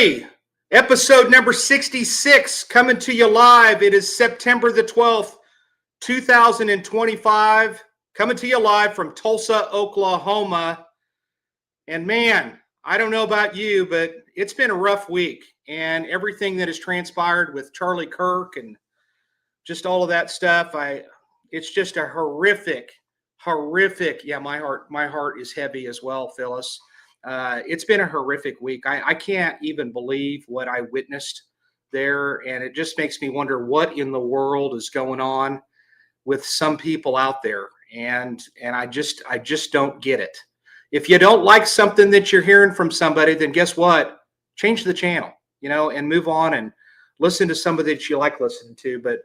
everybody. Episode number 66 coming to you live. It is September the 12th, 2025. Coming to you live from Tulsa, Oklahoma. And man, I don't know about you, but it's been a rough week. And everything that has transpired with Charlie Kirk and just all of that stuff, it's just a horrific. Yeah, my heart is heavy as well, Phyllis. It's been a horrific week. I can't even believe what I witnessed there. And it just makes me wonder what in the world is going on with some people out there. And I just don't get it. If you don't like something that you're hearing from somebody, then guess what? Change the channel, and move on and listen to somebody that you like listening to. But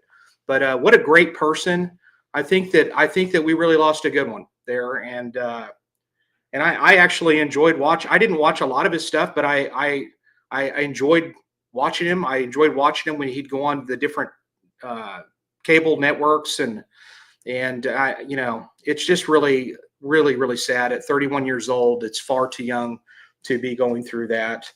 what a great person. I think that we really lost a good one there. And I actually enjoyed watching. I didn't watch a lot of his stuff, but I enjoyed watching him. I enjoyed watching him when he'd go on the different cable networks, and it's just really, really, really sad. At 31 years old, it's far too young to be going through that.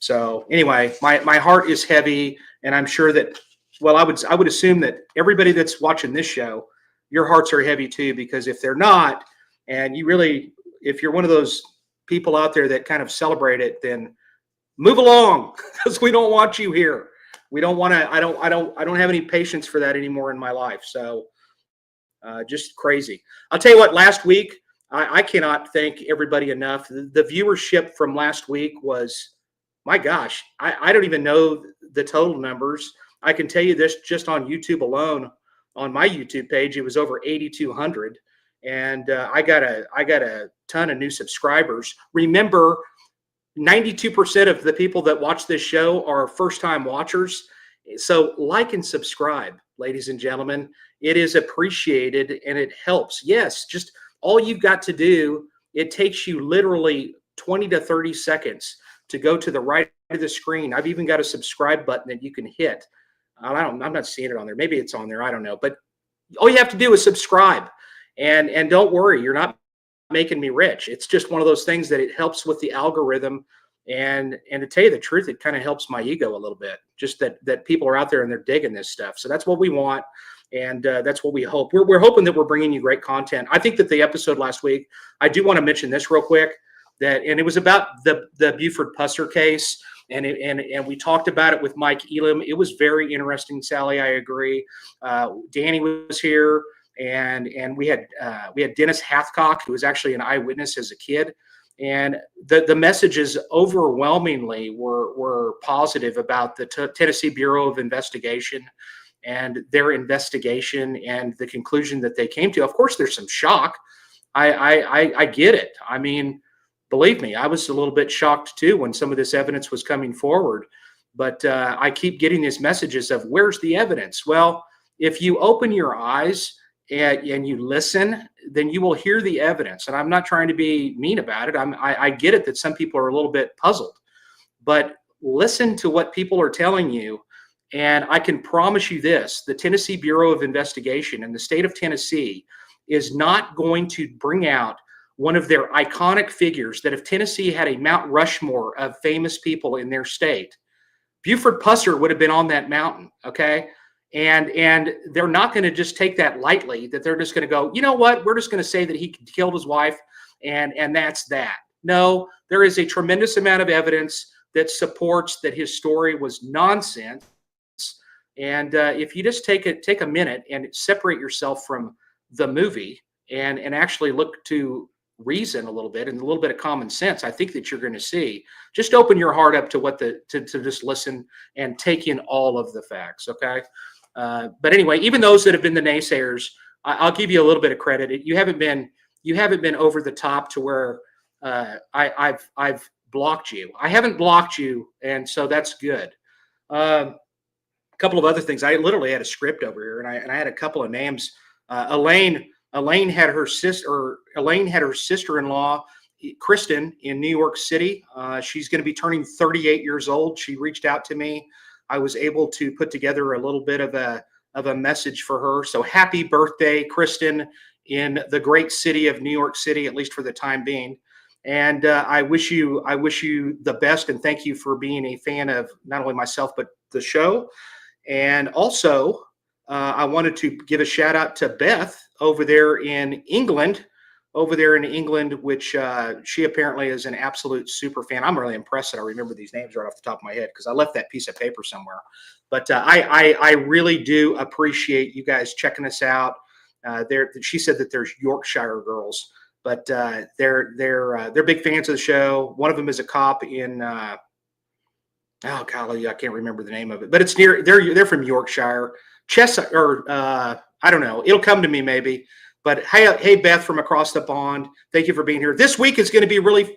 So anyway, my heart is heavy, and I'm sure that. Well, I would assume that everybody that's watching this show, your hearts are heavy too, because if they're not, and if you're one of those people out there that kind of celebrate it, then move along, because we don't want you here. We don't want to. I don't have any patience for that anymore in my life. So, just crazy. I'll tell you what. Last week, I cannot thank everybody enough. The viewership from last week was, my gosh, I don't even know the total numbers. I can tell you this, just on YouTube alone, on my YouTube page, it was over 8,200. And I got a ton of new subscribers. Remember, 92% of the people that watch this show are first-time watchers. So like and subscribe, ladies and gentlemen. It is appreciated and it helps. Yes, just all you've got to do, it takes you literally 20 to 30 seconds to go to the right of the screen. I've even got a subscribe button that you can hit. I'm not seeing it on there. Maybe it's on there. I don't know. But all you have to do is subscribe. And don't worry, you're not making me rich. It's just one of those things that it helps with the algorithm. And to tell you the truth, it kind of helps my ego a little bit. Just that people are out there and they're digging this stuff. So that's what we want. And that's what we hope. We're hoping that we're bringing you great content. I think that the episode last week, I do want to mention this real quick, and it was about the Buford Pusser case. And we talked about it with Mike Elam. It was very interesting, Sally. I agree. Danny was here, and we had Dennis Hathcock, who was actually an eyewitness as a kid. And the messages overwhelmingly were positive about the Tennessee Bureau of Investigation and their investigation and the conclusion that they came to. Of course, there's some shock. I get it. I mean, believe me, I was a little bit shocked too when some of this evidence was coming forward. But I keep getting these messages of, where's the evidence? Well, if you open your eyes and you listen, then you will hear the evidence. And I'm not trying to be mean about it. I get it that some people are a little bit puzzled. But listen to what people are telling you. And I can promise you this, the Tennessee Bureau of Investigation in the state of Tennessee is not going to bring out one of their iconic figures that if Tennessee had a Mount Rushmore of famous people in their state, Buford Pusser would have been on that mountain, okay? And they're not going to just take that lightly, that they're just going to go, you know what, we're just going to say that he killed his wife and that's that. No, there is a tremendous amount of evidence that supports that his story was nonsense. And if you just take a minute and separate yourself from the movie and actually look to reason a little bit and a little bit of common sense, I think that you're going to see. Just open your heart up to to just listen and take in all of the facts. Okay. But anyway, even those that have been the naysayers, I'll give you a little bit of credit. You haven't been over the top to where I've blocked you. I haven't blocked you, and so that's good. A couple of other things. I literally had a script over here, and I had a couple of names. Elaine had her sister-in-law, Kristen, in New York City. She's going to be turning 38 years old. She reached out to me. I was able to put together a little bit of a message for her. So happy birthday, Kristen, in the great city of New York City, at least for the time being. And I wish you the best, and thank you for being a fan of not only myself but the show. And also, I wanted to give a shout out to Beth over there in England, which she apparently is an absolute super fan. I'm really impressed that I remember these names right off the top of my head because I left that piece of paper somewhere. But I really do appreciate you guys checking us out. She said that there's Yorkshire girls, but they're big fans of the show. One of them is a cop in oh golly, I can't remember the name of it, but it's near. They're from Yorkshire, or I don't know. It'll come to me maybe. But hey, Beth from across the pond, thank you for being here. This week is going to be really.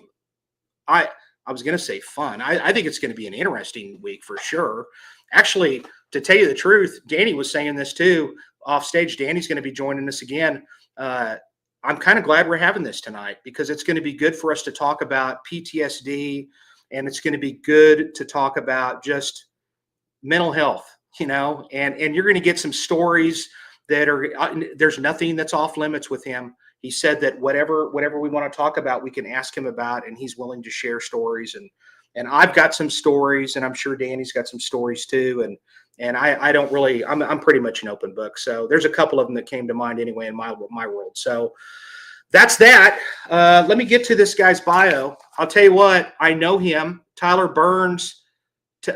I was going to say fun. I think it's going to be an interesting week for sure. Actually, to tell you the truth, Danny was saying this too off stage. Danny's going to be joining us again. I'm kind of glad we're having this tonight because it's going to be good for us to talk about PTSD. And it's going to be good to talk about just mental health, and you're going to get some stories that there's nothing that's off limits with him. He said that whatever we want to talk about, we can ask him about, and he's willing to share stories. And I've got some stories, and I'm sure Danny's got some stories too. And I don't really, I'm pretty much an open book. So there's a couple of them that came to mind anyway in my world. So that's that. Let me get to this guy's bio. I'll tell you what, I know him, Tyler Burns.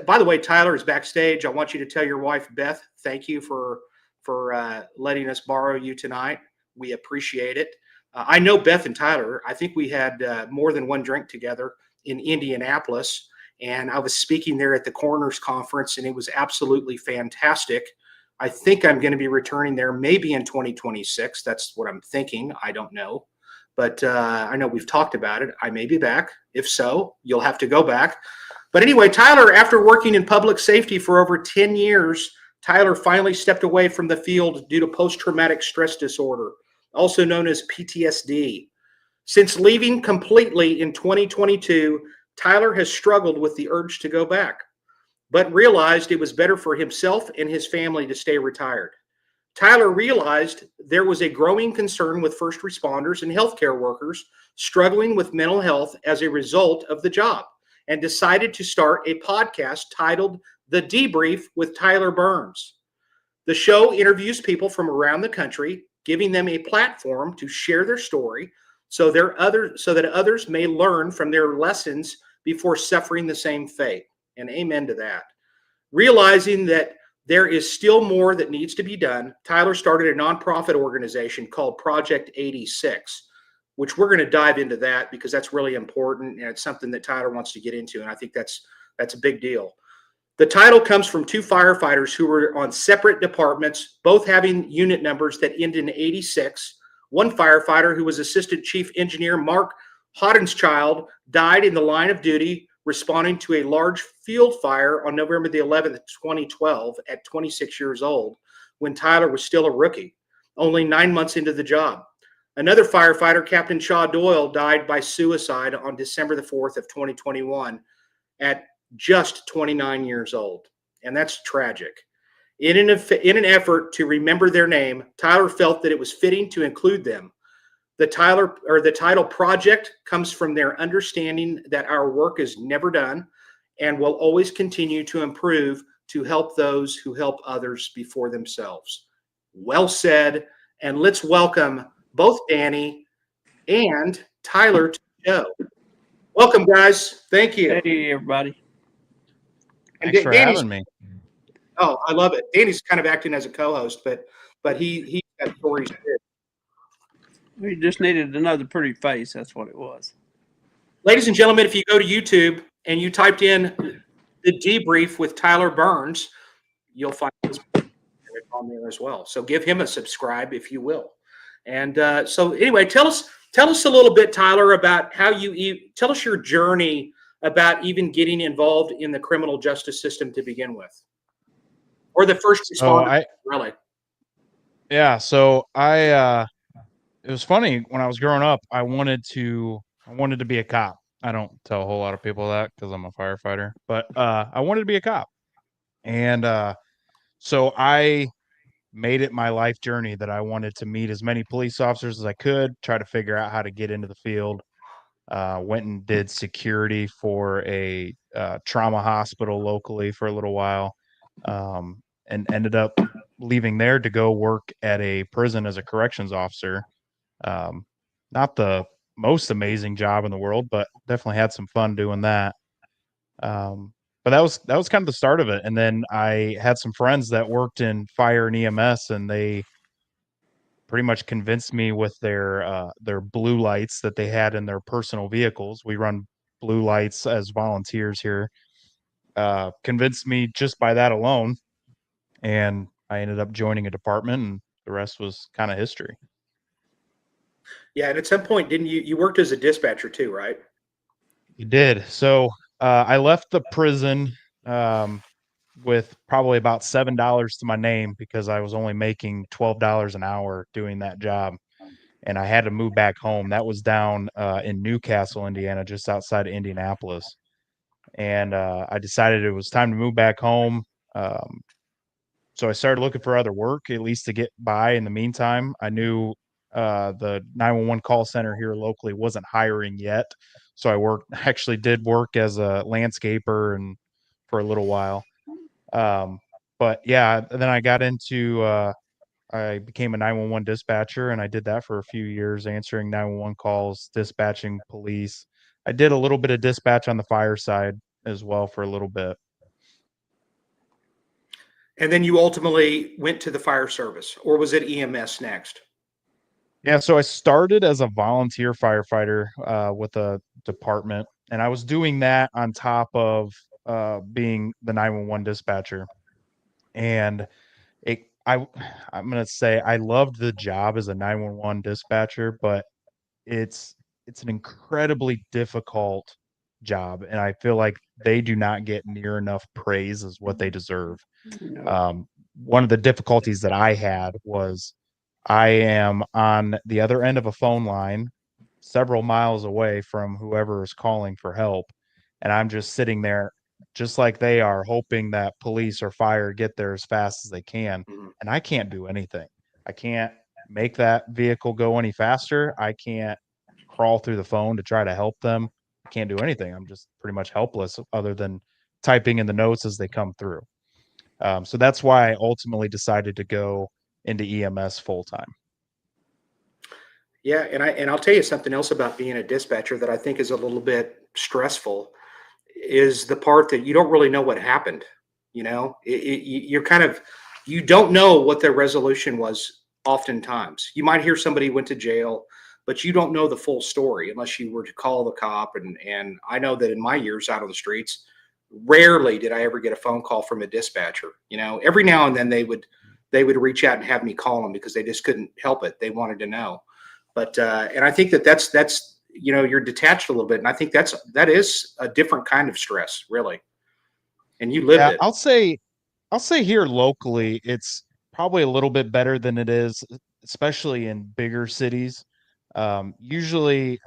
By the way, Tyler is backstage. I want you to tell your wife, Beth, thank you for letting us borrow you tonight. We appreciate it. I know Beth and Tyler. I think we had more than one drink together in Indianapolis, and I was speaking there at the Coroners Conference, and it was absolutely fantastic. I think I'm going to be returning there maybe in 2026. That's what I'm thinking. I don't know. But I know we've talked about it. I may be back. If so, you'll have to go back. But anyway, Tyler, after working in public safety for over 10 years, Tyler finally stepped away from the field due to post-traumatic stress disorder, also known as PTSD. Since leaving completely in 2022, Tyler has struggled with the urge to go back, but realized it was better for himself and his family to stay retired. Tyler realized there was a growing concern with first responders and healthcare workers struggling with mental health as a result of the job, and decided to start a podcast titled The Debrief with Tyler Burns. The show interviews people from around the country, giving them a platform to share their story so that others may learn from their lessons before suffering the same fate. And amen to that. Realizing that there is still more that needs to be done, Tyler started a nonprofit organization called Project 86, which we're going to dive into that because that's really important and it's something that Tyler wants to get into. And I think that's a big deal. The title comes from two firefighters who were on separate departments, both having unit numbers that end in 86. One firefighter, who was Assistant Chief Engineer Mark Hodenschild, died in the line of duty responding to a large field fire on November the 11th, 2012 at 26 years old, when Tyler was still a rookie, only 9 months into the job. Another firefighter, Captain Shaw Doyle, died by suicide on December the 4th of 2021 at just 29 years old. And that's tragic. In an effort to remember their name, Tyler felt that it was fitting to include them. The title Project comes from their understanding that our work is never done and will always continue to improve to help those who help others before themselves. Well said. And let's welcome both Danny and Tyler to the show. Welcome, guys. Thank you. Hey, everybody. Thanks for having me. Oh, I love it. Danny's kind of acting as a co-host, but he got stories too. We just needed another pretty face. That's what it was. Ladies and gentlemen, if you go to YouTube and you typed in The Debrief with Tyler Burns, you'll find this on there as well. So give him a subscribe if you will. And so anyway, tell us a little bit, Tyler, about how tell us your journey about even getting involved in the criminal justice system to begin with, or the first responder, really. Yeah. So it was funny when I was growing up. I wanted to be a cop. I don't tell a whole lot of people that because I'm a firefighter, but I wanted to be a cop, and so I made it my life journey that I wanted to meet as many police officers as I could, try to figure out how to get into the field. Went and did security for a trauma hospital locally for a little while, and ended up leaving there to go work at a prison as a corrections officer. Um, Not the most amazing job in the world, but definitely had some fun doing that. But that was kind of the start of it. And then I had some friends that worked in fire and EMS, and they pretty much convinced me with their blue lights that they had in their personal vehicles. We run blue lights as volunteers here. Convinced me just by that alone, and I ended up joining a department, and the rest was kind of history. Yeah, and at some point, didn't you worked as a dispatcher too, right? You did. So I left the prison um, with probably about $7 to my name because I was only making $12 an hour doing that job, and I had to move back home. That was down in Newcastle, Indiana, just outside of Indianapolis. And I decided it was time to move back home. Um, so I started looking for other work, at least to get by in the meantime. I knew the 911 call center here locally wasn't hiring yet. So actually did work as a landscaper and for a little while. Um, but yeah, then I became a 911 dispatcher, and I did that for a few years, answering 911 calls, dispatching police. I did a little bit of dispatch on the fire side as well for a little bit. And then you ultimately went to the fire service, or was it EMS next? Yeah, so I started as a volunteer firefighter with a department, and I was doing that on top of being the 911 dispatcher. And it, I, I'm gonna say I loved the job as a 911 dispatcher, but it's it's an incredibly difficult job, and I feel like they do not get near enough praise as what they deserve. No. One of the difficulties that I had was I am on the other end of a phone line several miles away from whoever is calling for help, and I'm just sitting there just like they are, hoping that police or fire get there as fast as they can, Mhm. and I can't do anything. I can't make that vehicle go any faster. I can't crawl through the phone to try to help them. I can't do anything. I'm just pretty much helpless other than typing in the notes as they come through. So that's why I ultimately decided to go into EMS full time. Yeah, and I'll tell you something else about being a dispatcher that I think is a little bit stressful is the part that you don't really know what happened. You know, you're kind of you don't know what their resolution was. Oftentimes, you might hear somebody went to jail, but you don't know the full story unless you were to call the cop. And I know that in my years out on the streets, rarely did I ever get a phone call from a dispatcher. You know, every now and then they would reach out and have me call them because they just couldn't help it. They wanted to know. But and I think that's you're detached a little bit, and I think that is a different kind of stress, really. And you lived Yeah, it. I'll say here locally, it's probably a little bit better than it is, especially in bigger cities. Usually,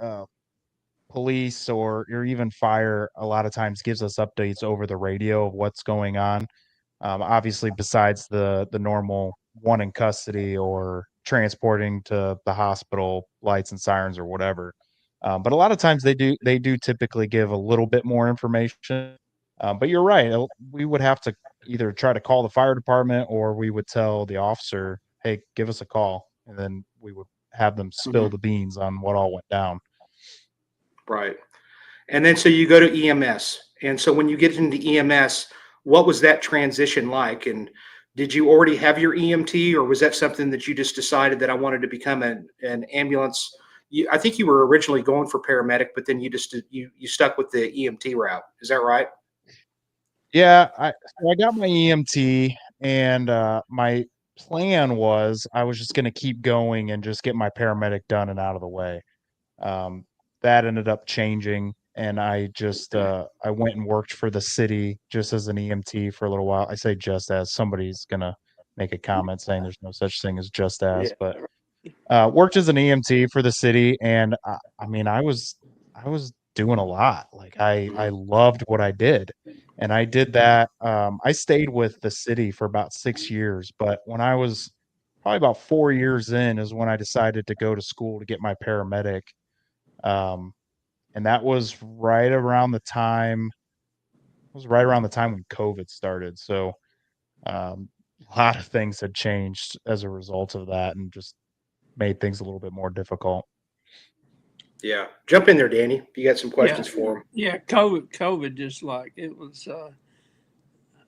police or even fire a lot of times gives us updates over the radio of what's going on. Obviously, besides the normal one in custody or transporting to the hospital, lights and sirens or whatever. But a lot of times they do typically give a little bit more information. But you're right. We would have to either try to call the fire department or we would tell the officer, "Hey, give us a call," and then we would have them spill Mhm. the beans on what all went down. Right. And then so you go to EMS. And so when you get into EMS, what was that transition like? And did you already have your EMT, or was that something that you just decided that I wanted to become an ambulance? I think you were originally going for paramedic, but then you stuck with the EMT route. Is that right? Yeah, I got my EMT, and my plan was I was just going to keep going and just get my paramedic done and out of the way. Um, that ended up changing, and I went and worked for the city just as an EMT for a little while. I say just as somebody's gonna make a comment saying there's no such thing as just as, Yeah. but worked as an EMT for the city, and I mean, I was doing a lot. Like I Mhm. loved what I did, and I did that. I stayed with the city for about 6 years, but when I was probably about 4 years in, is when I decided to go to school to get my paramedic. Um, and that was right around the time. It was right around the time when COVID started. So a lot of things had changed as a result of that, and just made things a little bit more difficult. Yeah. Jump in there, Danny. You got some Yeah, questions for him. yeah. COVID, just like it was.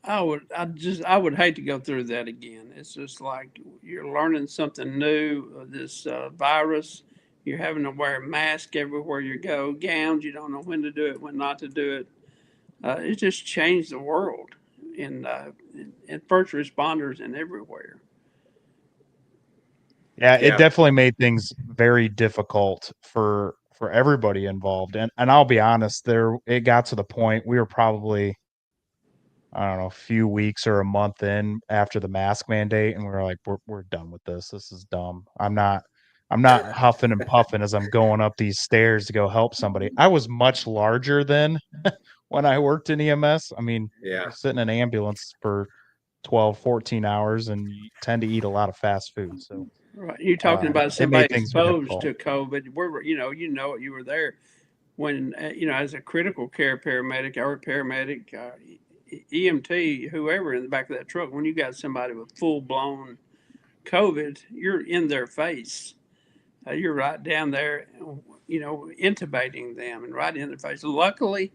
I would hate to go through that again. It's just like you're learning something new. This virus, you're having to wear a mask everywhere you go, gowns. You don't know when to do it, when not to do it. It just changed the world in first responders and everywhere. Yeah, it Yeah. definitely made things very difficult for everybody involved. And I'll be honest, it got to the point we were probably, I don't know, a few weeks or a month in after the mask mandate, and we were like, we're done with this. This is dumb. I'm not huffing and puffing as I'm going up these stairs to go help somebody. I was much larger then when I worked in EMS. I mean, Yeah. you sit in an ambulance for 12, 14 hours, and you tend to eat a lot of fast food. So Right. You're talking about it made somebody things exposed difficult. to COVID. Where you were there when as a critical care paramedic or paramedic, EMT, whoever in the back of that truck. When you got somebody with full blown COVID, you're in their face. You're right down there, intubating them and right in their face. Luckily,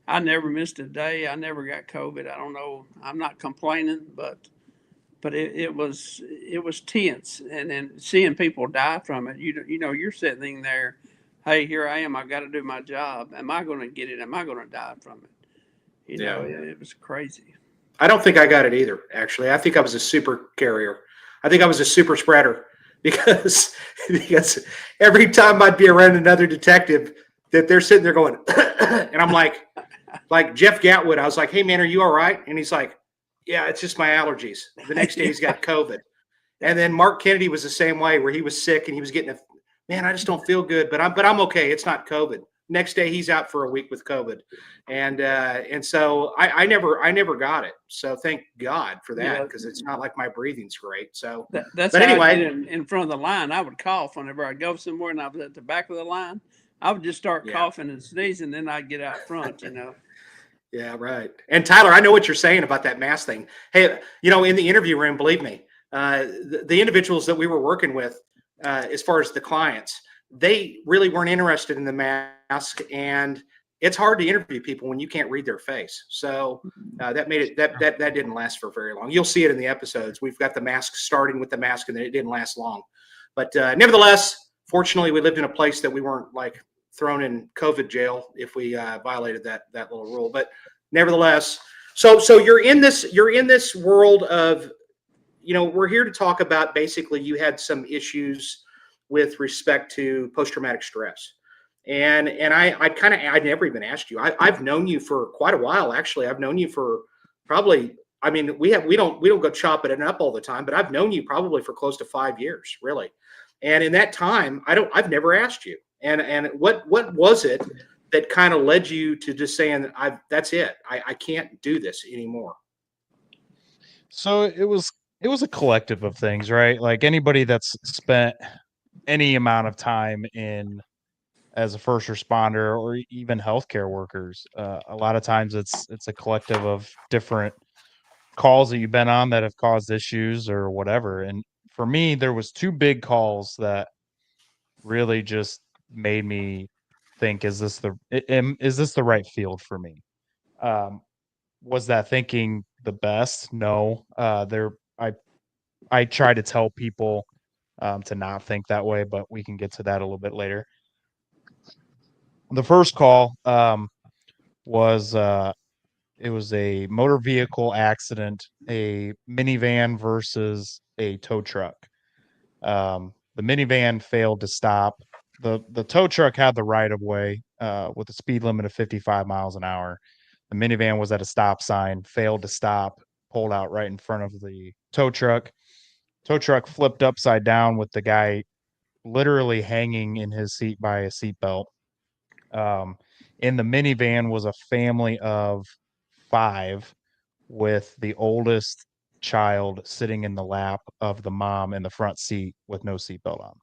I never missed a day. I never got COVID. I don't know. I'm not complaining, but it was tense, and then seeing people die from it. You're sitting there. Hey, here I am. I got to do my job. Am I going to get it? Am I going to die from it? Yeah. It was crazy. I don't think I got it either, actually. I think I was a super carrier. I think I was a super spreader because because every time I'd be around another detective that they're sitting there going, and I'm like Jeff Gatwood, I was like, hey man, are you all right? And he's like, yeah, it's just my allergies. The next day he's got COVID. And then Mark Kennedy was the same way, where he was sick and he was getting man, I just don't feel good, but I'm okay. It's not COVID. Next day he's out for a week with COVID. And so I never got it. So thank God for that, Yeah, because it's not like my breathing's great. So that's but how I did anyway, it in front of the line. I would cough whenever I'd go somewhere and I was at the back of the line. I would just start yeah. coughing and sneezing, then I'd get out front. Yeah, right. And Tyler, I know what you're saying about that mask thing. Hey, in the interview room, believe me, the individuals that we were working with, as far as the clients, they really weren't interested in the mask, and it's hard to interview people when you can't read their face. So that made it that didn't last for very long. You'll see it in the episodes. We've got the mask starting with the mask, and then it didn't last long. But nevertheless, fortunately, we lived in a place that we weren't like thrown in COVID jail if we violated that little rule. But nevertheless, so you're in this world of, we're here to talk about, basically you had some issues with respect to post-traumatic stress. And I never even asked you. I've known you for quite a while, actually. I've known you for probably, I mean, we don't go chopping it up all the time, but I've known you probably for close to 5 years, really. And in that time, I've never asked you. And what was it that kind of led you to just saying, that's it. I can't do this anymore. So it was a collective of things, right? Like anybody that's spent any amount of time in as a first responder or even healthcare workers, a lot of times it's a collective of different calls that you've been on that have caused issues or whatever. And for me, there was two big calls that really just made me think, is this the right field for me? Um, was that thinking the best? No. I try to tell people to not think that way, but we can get to that a little bit later. The first call was it was a motor vehicle accident, a minivan versus a tow truck. The minivan failed to stop. The tow truck had the right of way with a speed limit of 55 miles an hour. The minivan was at a stop sign, failed to stop, pulled out right in front of the tow truck. Tow truck flipped upside down with the guy literally hanging in his seat by a seatbelt. In the minivan was a family of 5, with the oldest child sitting in the lap of the mom in the front seat with no seatbelt on.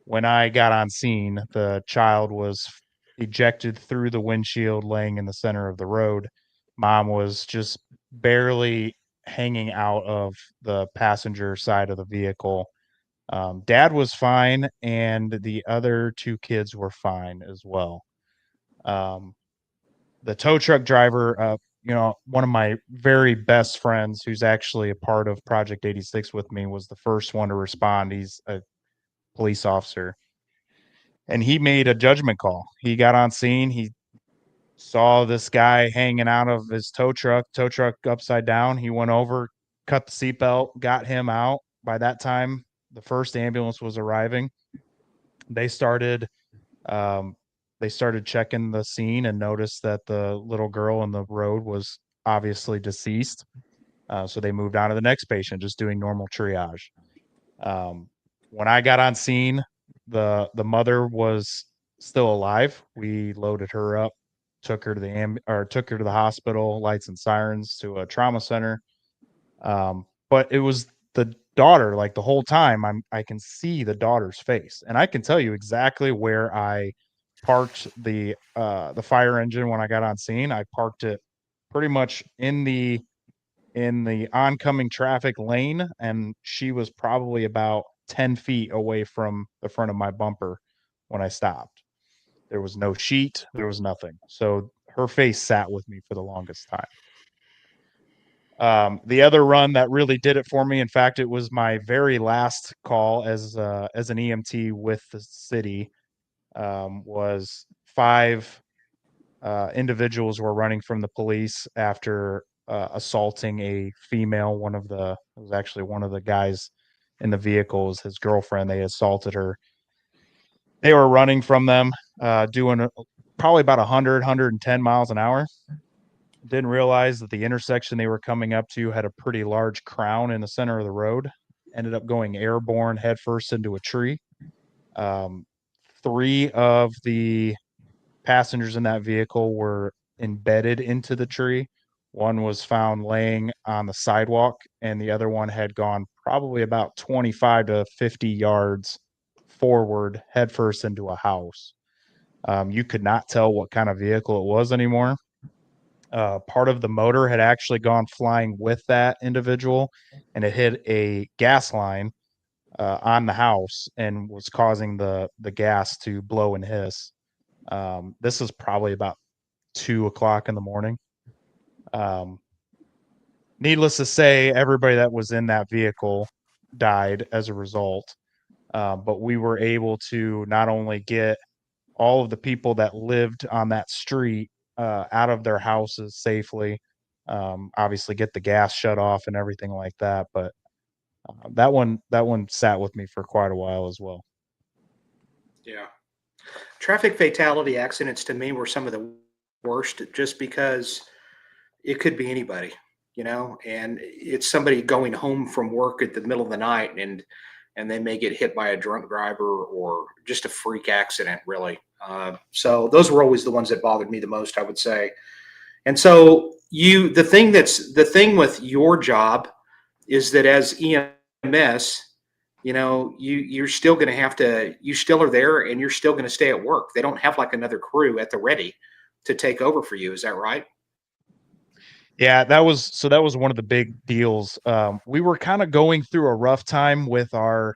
When I got on scene, the child was ejected through the windshield, laying in the center of the road. Mom was just barely hanging out of the passenger side of the vehicle. Dad was fine, and the other two kids were fine as well. Um, the tow truck driver, one of my very best friends, who's actually a part of Project 86 with me, was the first one to respond. He's a police officer, and he made a judgment call. He got on scene. He saw this guy hanging out of his tow truck upside down. He went over, cut the seatbelt, got him out. By that time, the first ambulance was arriving. They started um, they started checking the scene and noticed that the little girl in the road was obviously deceased. So they moved on to the next patient, just doing normal triage. Um, when I got on scene, the mother was still alive. We loaded her up, took her to the hospital, lights and sirens, to a trauma center. But it was the daughter. Like, the whole time, I can see the daughter's face, and I can tell you exactly where I parked the fire engine when I got on scene. I parked it pretty much in the oncoming traffic lane, and she was probably about 10 feet away from the front of my bumper when I stopped. There was no sheet, there was nothing. So her face sat with me for the longest time. The other run that really did it for me, in fact, it was my very last call as an EMT with the city, was 5 individuals were running from the police after assaulting a female. It was actually one of the guys in the vehicle, was his girlfriend. They assaulted her. They were running from them, doing probably about 110 miles an hour. Didn't realize that the intersection they were coming up to had a pretty large crown in the center of the road. Ended up going airborne headfirst into a tree. 3 of the passengers in that vehicle were embedded into the tree. One was found laying on the sidewalk, and the other one had gone probably about 25 to 50 yards forward, headfirst into a house. You could not tell what kind of vehicle it was anymore. Part of the motor had actually gone flying with that individual, and it hit a gas line on the house and was causing the gas to blow and hiss. This is probably about 2 o'clock in the morning. Um, Needless to say, everybody that was in that vehicle died as a result. But we were able to not only get all of the people that lived on that street out of their houses safely, obviously get the gas shut off and everything like that. But that one sat with me for quite a while as well. Yeah. Traffic fatality accidents to me were some of the worst, just because it could be anybody, and it's somebody going home from work at the middle of the night, and they may get hit by a drunk driver or just a freak accident, really. So those were always the ones that bothered me the most, I would say. And so the thing with your job is that as EMS, you're still going to you still are there, and you're still going to stay at work. They don't have like another crew at the ready to take over for you. Is that right? Yeah, that was one of the big deals. We were kind of going through a rough time with our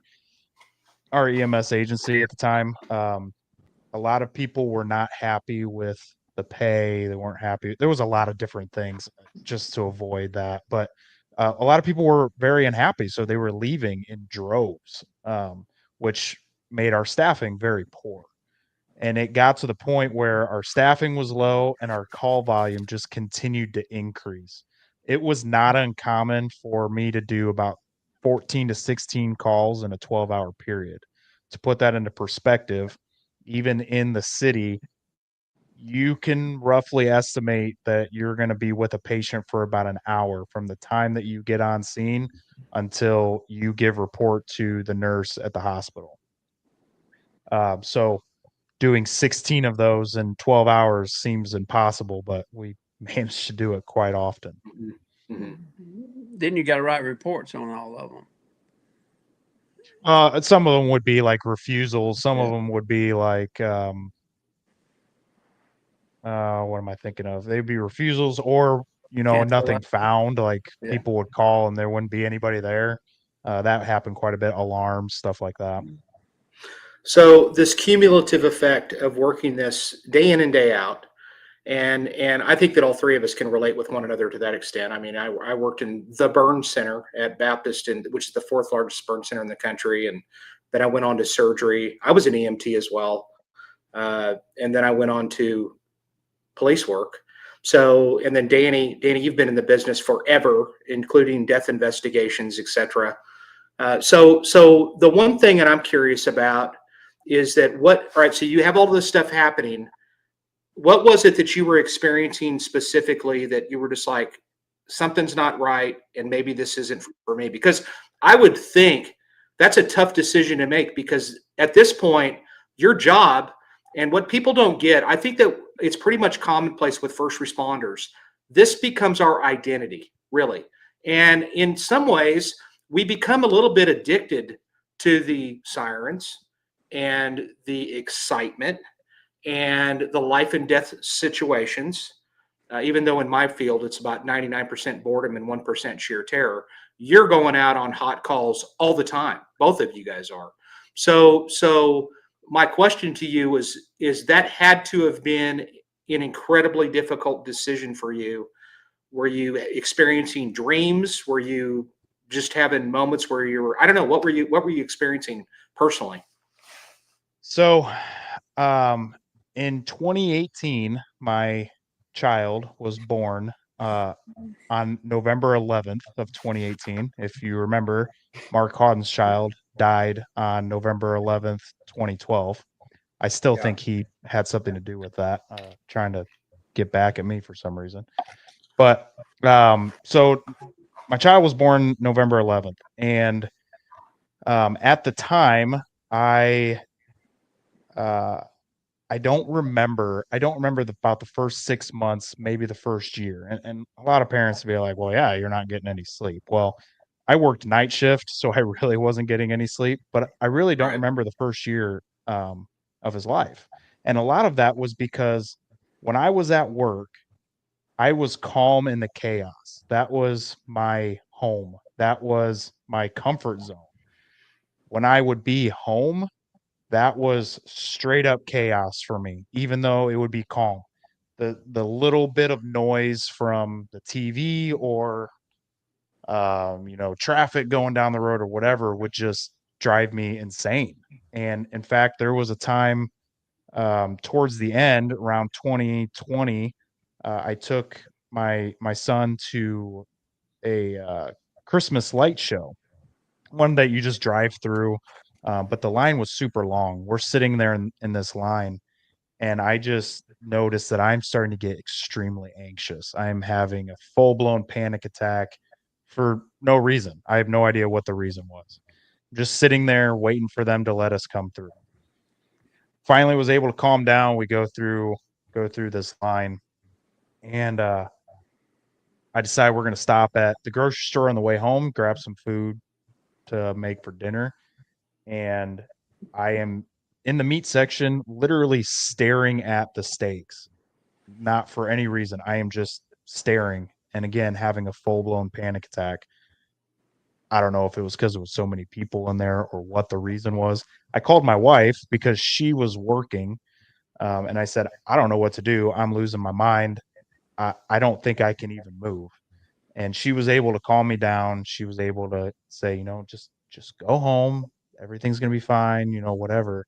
EMS agency at the time. A lot of people were not happy with the pay. They weren't happy. There was a lot of different things just to avoid that, but a lot of people were very unhappy, so they were leaving in droves, which made our staffing very poor. And it got to the point where our staffing was low and our call volume just continued to increase. It was not uncommon for me to do about 14 to 16 calls in a 12-hour period. To put that into perspective, even in the city, you can roughly estimate that you're going to be with a patient for about an hour from the time that you get on scene until you give report to the nurse at the hospital. So doing 16 of those in 12 hours seems impossible, but we managed to do it quite often. Mm-hmm. Mm-hmm. Then you got to write reports on all of them. Some of them would be like refusals. Some of Yeah. them would be like what am I thinking of? They'd be refusals or, Cancel nothing it. found. Like Yeah. people would call and there wouldn't be anybody there. That happened quite a bit. Alarms, stuff like that. So this cumulative effect of working this day in and day out, and I think that all three of us can relate with one another to that extent. I mean, I worked in the burn center at Baptist, which is the fourth largest burn center in the country, and then I went on to surgery. I was an EMT as well, and then I went on to police work. So, and then Danny, you've been in the business forever, including death investigations, etc. So the one thing that I'm curious about is that all right, so you have all this stuff happening. What was it that you were experiencing specifically that you were just like, something's not right, and maybe this isn't for me? Because I would think that's a tough decision to make, because at this point, your job and what people don't get, I think that it's pretty much commonplace with first responders. This becomes our identity, really. And in some ways, we become a little bit addicted to the sirens and the excitement and the life and death situations. Even though in my field it's about 99% boredom and 1% sheer terror, you're going out on hot calls all the time. Both of you guys are. So my question to you is that had to have been an incredibly difficult decision for you. Were you experiencing dreams? Were you just having moments where you were, I don't know, what were you experiencing personally? So, in 2018, my child was born on November 11th of 2018. If you remember, Mark Hawden's child died on November 11th, 2012. I still Yeah. think he had something to do with that, trying to get back at me for some reason. But so my child was born November 11th, and at the time, I uh, I don't remember. About the first 6 months, maybe the first year. And a lot of parents will be like, "Well, yeah, you're not getting any sleep." Well, I worked night shift, so I really wasn't getting any sleep. But I really don't Right. remember the first year of his life, and a lot of that was because when I was at work, I was calm in the chaos. That was my home. That was my comfort zone. When I would be home, that was straight up chaos for me, even though it would be calm. The little bit of noise from the TV or traffic going down the road or whatever would just drive me insane. And in fact, there was a time towards the end around 2020, I took my son to a Christmas light show, one that you just drive through. But the line was super long. We're sitting there in this line, and I just noticed that I'm starting to get extremely anxious. I'm having a full blown panic attack for no reason. I have no idea what the reason was. Just sitting there waiting for them to let us come through. Finally was able to calm down. We go through this line, and I decide we're going to stop at the grocery store on the way home, grab some food to make for dinner. And I am in the meat section, literally staring at the steaks, not for any reason. I am just staring, and again, having a full blown panic attack. I don't know if it was because there was so many people in there or what the reason was. I called my wife because she was working, and I said, I don't know what to do. I'm losing my mind. I don't think I can even move. And she was able to calm me down. She was able to say, just go home. Everything's gonna be fine, whatever.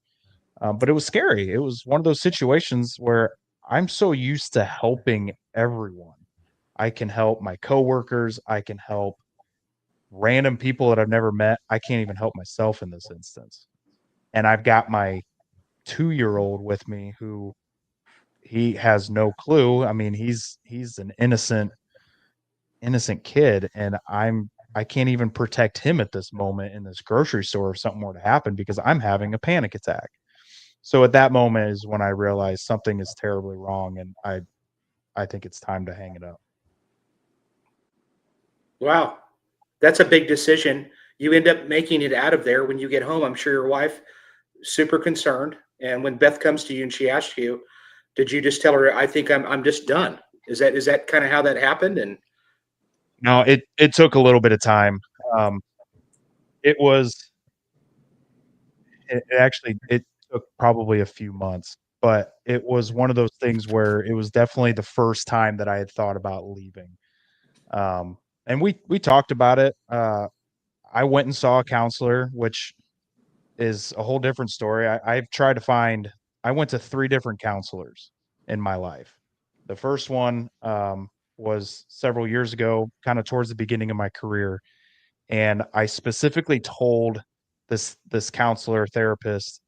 But it was scary. It was one of those situations where I'm so used to helping everyone. I can help my coworkers. I can help random people that I've never met. I can't even help myself in this instance. And I've got my 2-year-old with me who he has no clue. I mean, he's an innocent kid, and I can't even protect him at this moment in this grocery store if something were to happen because I'm having a panic attack. So at that moment is when I realized something is terribly wrong, and I think it's time to hang it up. Wow. That's a big decision. You end up making it out of there. When you get home, I'm sure your wife super concerned. And when Beth comes to you and she asks you, did you just tell her, I think I'm just done? Is that kind of how that happened? And No, it took a little bit of time. Um, it was it took probably a few months, but it was one of those things where it was definitely the first time that I had thought about leaving. Um, and we talked about it. I went and saw a counselor, which is a whole different story. I've tried to find. I went to 3 different counselors in my life. The first one was several years ago, kind of towards the beginning of my career, and I specifically told this counselor therapist,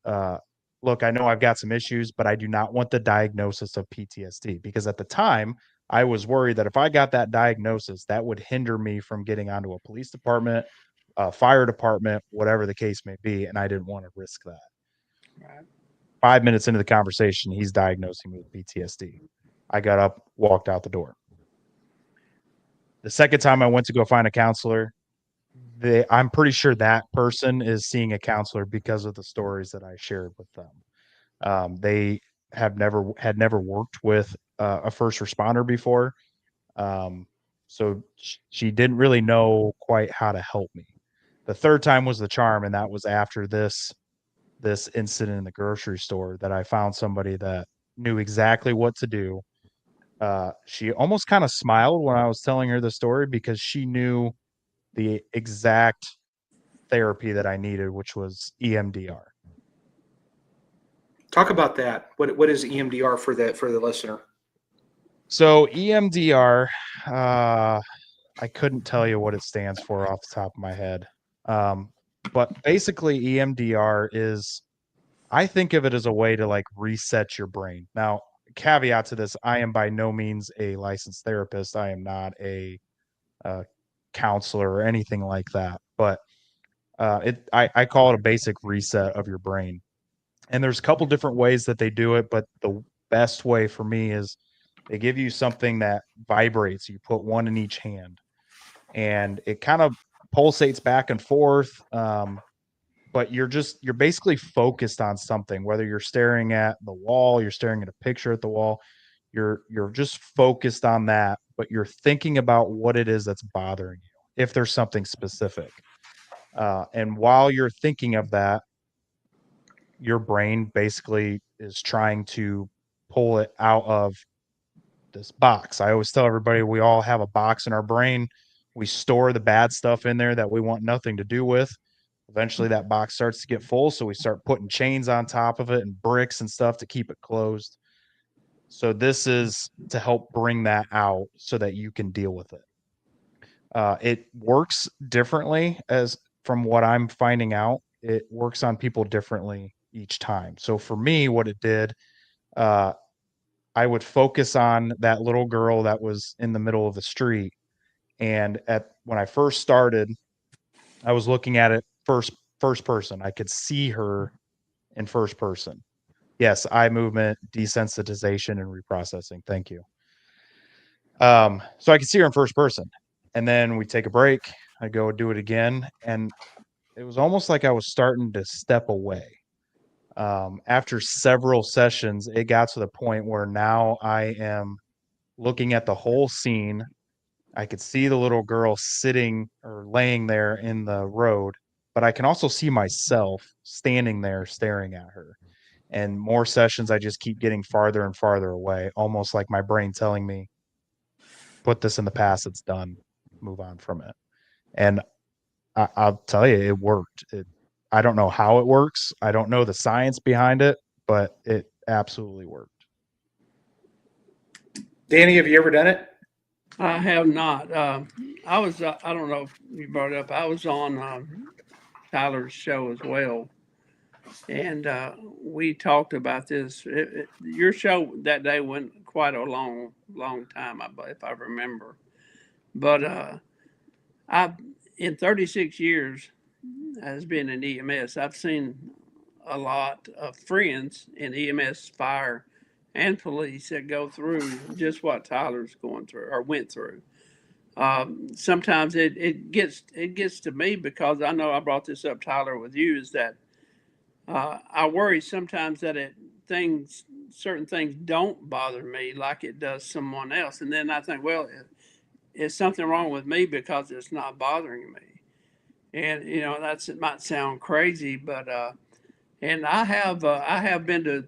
"Look, I know I've got some issues, but I do not want the diagnosis of PTSD," because at the time I was worried that if I got that diagnosis, that would hinder me from getting onto a police department, a fire department, whatever the case may be, and I didn't want to risk that. Right. 5 minutes into the conversation, he's diagnosing me with PTSD. I got up, walked out the door. The second time I went to go find a counselor, I'm pretty sure that person is seeing a counselor because of the stories that I shared with them. They had never worked with a first responder before, um, so she didn't really know quite how to help me. The third time was the charm, and that was after this incident in the grocery store that I found somebody that knew exactly what to do. She almost kind of smiled when I was telling her the story because she knew the exact therapy that I needed, which was EMDR. talk about that. What is EMDR for the listener? So EMDR, I couldn't tell you what it stands for off the top of my head. But basically EMDR is, I think of it as a way to like reset your brain. Now, caveat to this, I am by no means a licensed therapist. I am not a counselor or anything like that. But I call it a basic reset of your brain. And there's a couple different ways that they do it, but the best way for me is they give you something that vibrates. You put one in each hand, and it kind of pulsates back and forth. But you're basically focused on something, whether you're staring at the wall, you're staring at a picture at the wall, you're just focused on that, but you're thinking about what it is that's bothering you, if there's something specific. And while you're thinking of that, your brain basically is trying to pull it out of this box. I always tell everybody we all have a box in our brain. We store the bad stuff in there that we want nothing to do with. Eventually that box starts to get full, so we start putting chains on top of it and bricks and stuff to keep it closed. So this is to help bring that out so that you can deal with it. It works differently, as from what I'm finding out. It works on people differently each time. So for me, what it did, uh, I would focus on that little girl that was in the middle of the street. And when I first started, I was looking at it first person. I could see her in first person. Yes, eye movement, desensitization, and reprocessing. Thank you. So I could see her in first person. And then we take a break. I go do it again. And it was almost like I was starting to step away. After several sessions, it got to the point where now I am looking at the whole scene. I could see the little girl sitting or laying there in the road, but I can also see myself standing there staring at her. And more sessions, I just keep getting farther and farther away, almost like my brain telling me, put this in the past, it's done, move on from it. And I'll tell you, it worked. I don't know how it works. I don't know the science behind it, but it absolutely worked. Danny, have you ever done it? I have not. I was, I don't know if you brought it up, I was on Tyler's show as well. And we talked about this. Your show that day went quite a long time, if I remember. But I, in 36 years as being in EMS, I've seen a lot of friends in EMS, fire, and police that go through just what Tyler's going through or went through. Sometimes it gets to me because I know I brought this up, Tyler, with you, is that I worry sometimes that things certain things don't bother me like it does someone else. And then I think, well, is something wrong with me because it's not bothering me? And it might sound crazy, but and I have been to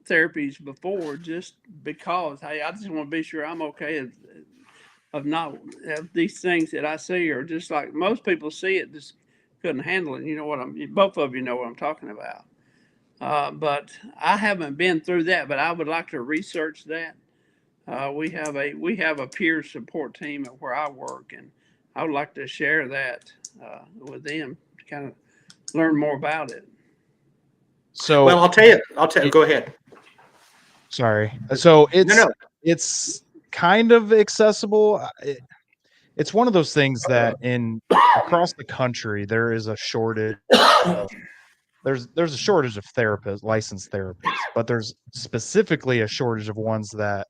therapies before just because, hey, I just want to be sure I'm okay of not of these things that I see are just like most people see it, just couldn't handle it. You know what both of you know what I'm talking about. But I haven't been through that, but I would like to research that. We have a peer support team at where I work, and I would like to share that with them to kind of learn more about it. So Well, I'll tell you. Go ahead. sorry. So No. it's kind of accessible. It's one of those things that across the country there is a shortage of there's a shortage of therapists, licensed therapists, but there's specifically a shortage of ones that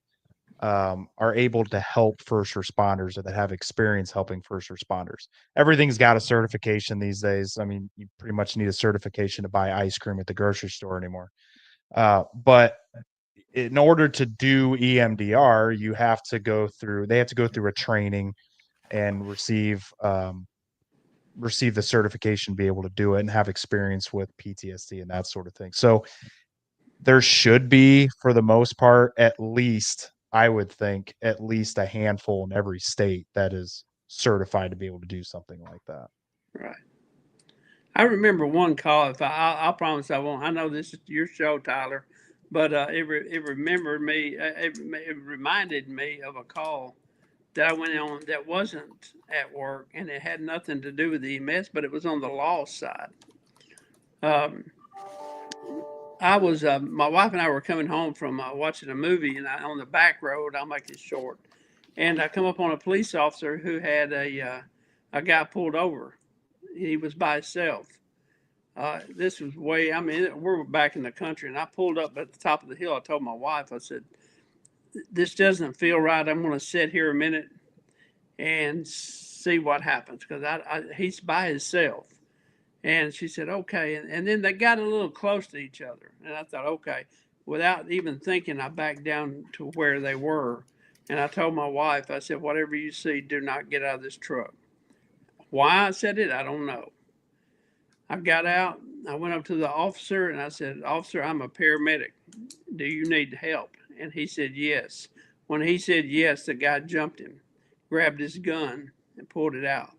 are able to help first responders or that have experience helping first responders. Everything's got a certification these days. I mean, you pretty much need a certification to buy ice cream at the grocery store anymore. But in order to do EMDR, they have to go through a training and receive the certification to be able to do it and have experience with PTSD and that sort of thing. So there should be, for the most part, at least, I would think, at least a handful in every state that is certified to be able to do something like that. Right. I remember one call. If I promise I won't. I know this is your show, Tyler, but it remembered me. It reminded me of a call that I went on that wasn't at work, and it had nothing to do with the EMS, but it was on the law side. Um, I was my wife and I were coming home from watching a movie, and on the back road, I'll make it short, and I come up on a police officer who had a guy pulled over. He was by himself. This was I mean, we're back in the country, and I pulled up at the top of the hill. I told my wife, I said, this doesn't feel right. I'm going to sit here a minute and see what happens because he's by himself. And she said, okay. And then they got a little close to each other. And I thought, okay. Without even thinking, I backed down to where they were. And I told my wife, I said, whatever you see, do not get out of this truck. Why I said it, I don't know. I got out. I went up to the officer and I said, officer, I'm a paramedic. Do you need help? And he said, yes. When he said yes, the guy jumped him, grabbed his gun, and pulled it out.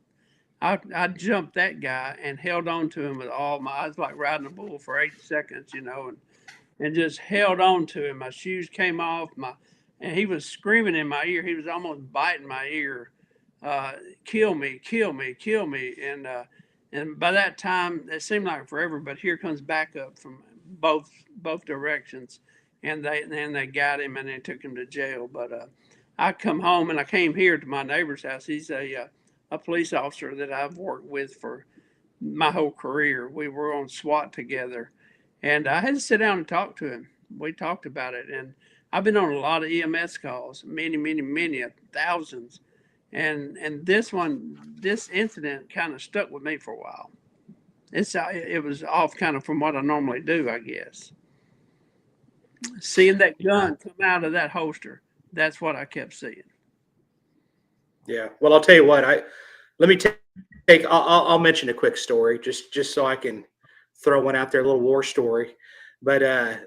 I jumped that guy and held on to him with all my eyes, like riding a bull for 8 seconds, and just held on to him. My shoes came off, and he was screaming in my ear. He was almost biting my ear, kill me, kill me, kill me. And by that time, it seemed like forever, but here comes backup from both directions, and they got him and they took him to jail. But I come home and I came here to my neighbor's house. He's a police officer that I've worked with for my whole career. We were on SWAT together, and I had to sit down and talk to him. We talked about it, and I've been on a lot of EMS calls, many, thousands. And this incident kind of stuck with me for a while. It was off kind of from what I normally do, I guess. Seeing that gun come out of that holster, that's what I kept seeing. Yeah. Well, I'll tell you what. I'll mention a quick story just so I can throw one out there, a little war story. But I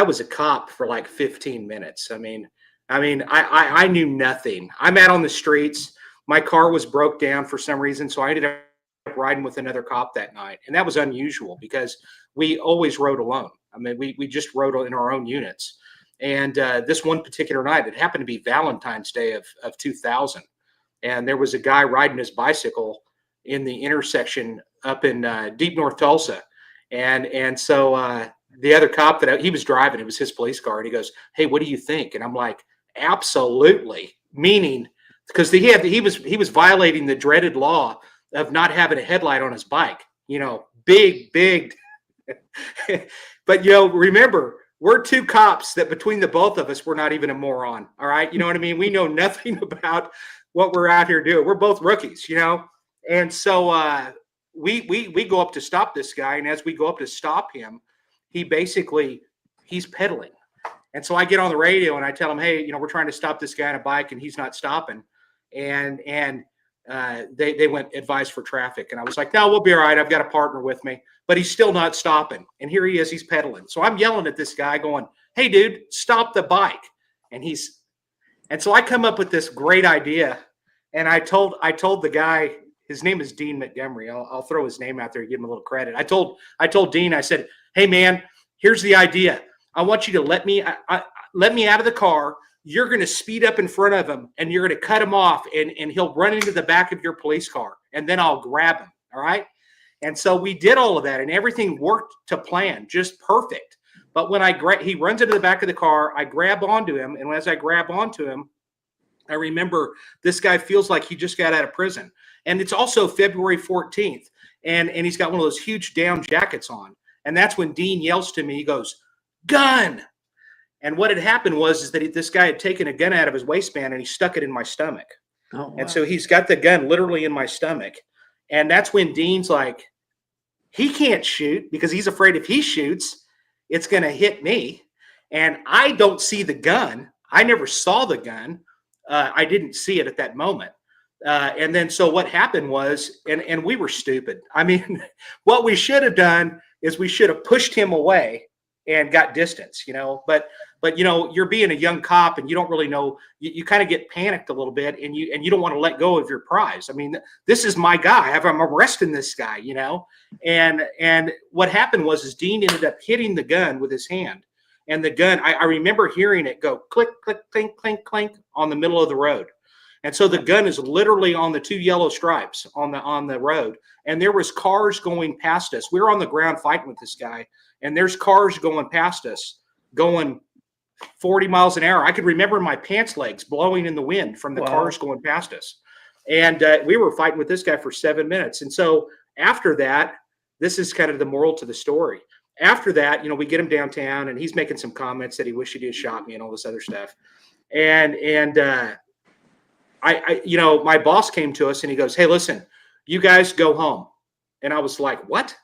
was a cop for like 15 minutes. I mean, I knew nothing. I'm out on the streets. My car was broke down for some reason, so I ended up riding with another cop that night, and that was unusual because we always rode alone. I mean, we just rode in our own units. And this one particular night, it happened to be Valentine's Day of 2000. And there was a guy riding his bicycle in the intersection up in deep North Tulsa. And so the other cop that he was driving, it was his police car. And he goes, hey, what do you think? And I'm like, absolutely. Meaning, because he was violating the dreaded law of not having a headlight on his bike, big. But, remember, we're two cops that between the both of us, we're not even a moron. All right. You know what I mean? We know nothing about what we're out here doing. We're both rookies, And so we go up to stop this guy. And as we go up to stop him, he basically he's pedaling. And so I get on the radio and I tell him, hey, we're trying to stop this guy on a bike and he's not stopping. And they went advice for traffic. And I was like, no, we'll be all right. I've got a partner with me, but he's still not stopping. And here he is, he's pedaling. So I'm yelling at this guy going, hey dude, stop the bike. And so I come up with this great idea. And I told the guy, his name is Dean Montgomery. I'll throw his name out there and give him a little credit. I told Dean, I said, hey man, here's the idea. I want you to let me out of the car. You're going to speed up in front of him and you're going to cut him off and he'll run into the back of your police car and then I'll grab him. All right. And so we did all of that and everything worked to plan, just perfect. But when he runs into the back of the car, I grab onto him. And as I grab onto him, I remember this guy feels like he just got out of prison. And it's also February 14th. And he's got one of those huge down jackets on. And that's when Dean yells to me, he goes, gun. And what had happened is that this guy had taken a gun out of his waistband and he stuck it in my stomach. Oh, wow. And so he's got the gun literally in my stomach. And that's when Dean's like, he can't shoot because he's afraid if he shoots, it's going to hit me. And I don't see the gun. I never saw the gun. I didn't see it at that moment. And then so what happened was, and we were stupid. I mean, what we should have done is we should have pushed him away and got distance, but you're being a young cop and you don't really know, you kind of get panicked a little bit and you don't want to let go of your prize. I mean, this is my guy. I'm arresting this guy, and what happened is Dean ended up hitting the gun with his hand, and the gun, I remember hearing it go click, click, clink, clink, clink on the middle of the road. And so the gun is literally on the two yellow stripes on the road. And there was cars going past us. We were on the ground fighting with this guy. And there's cars going past us, going 40 miles an hour. I could remember my pants legs blowing in the wind from the cars going past us. And we were fighting with this guy for 7 minutes. And so after that, this is kind of the moral to the story. After that, we get him downtown and he's making some comments that he wished he'd shot me and all this other stuff. And my boss came to us and he goes, hey, listen, you guys go home. And I was like, what?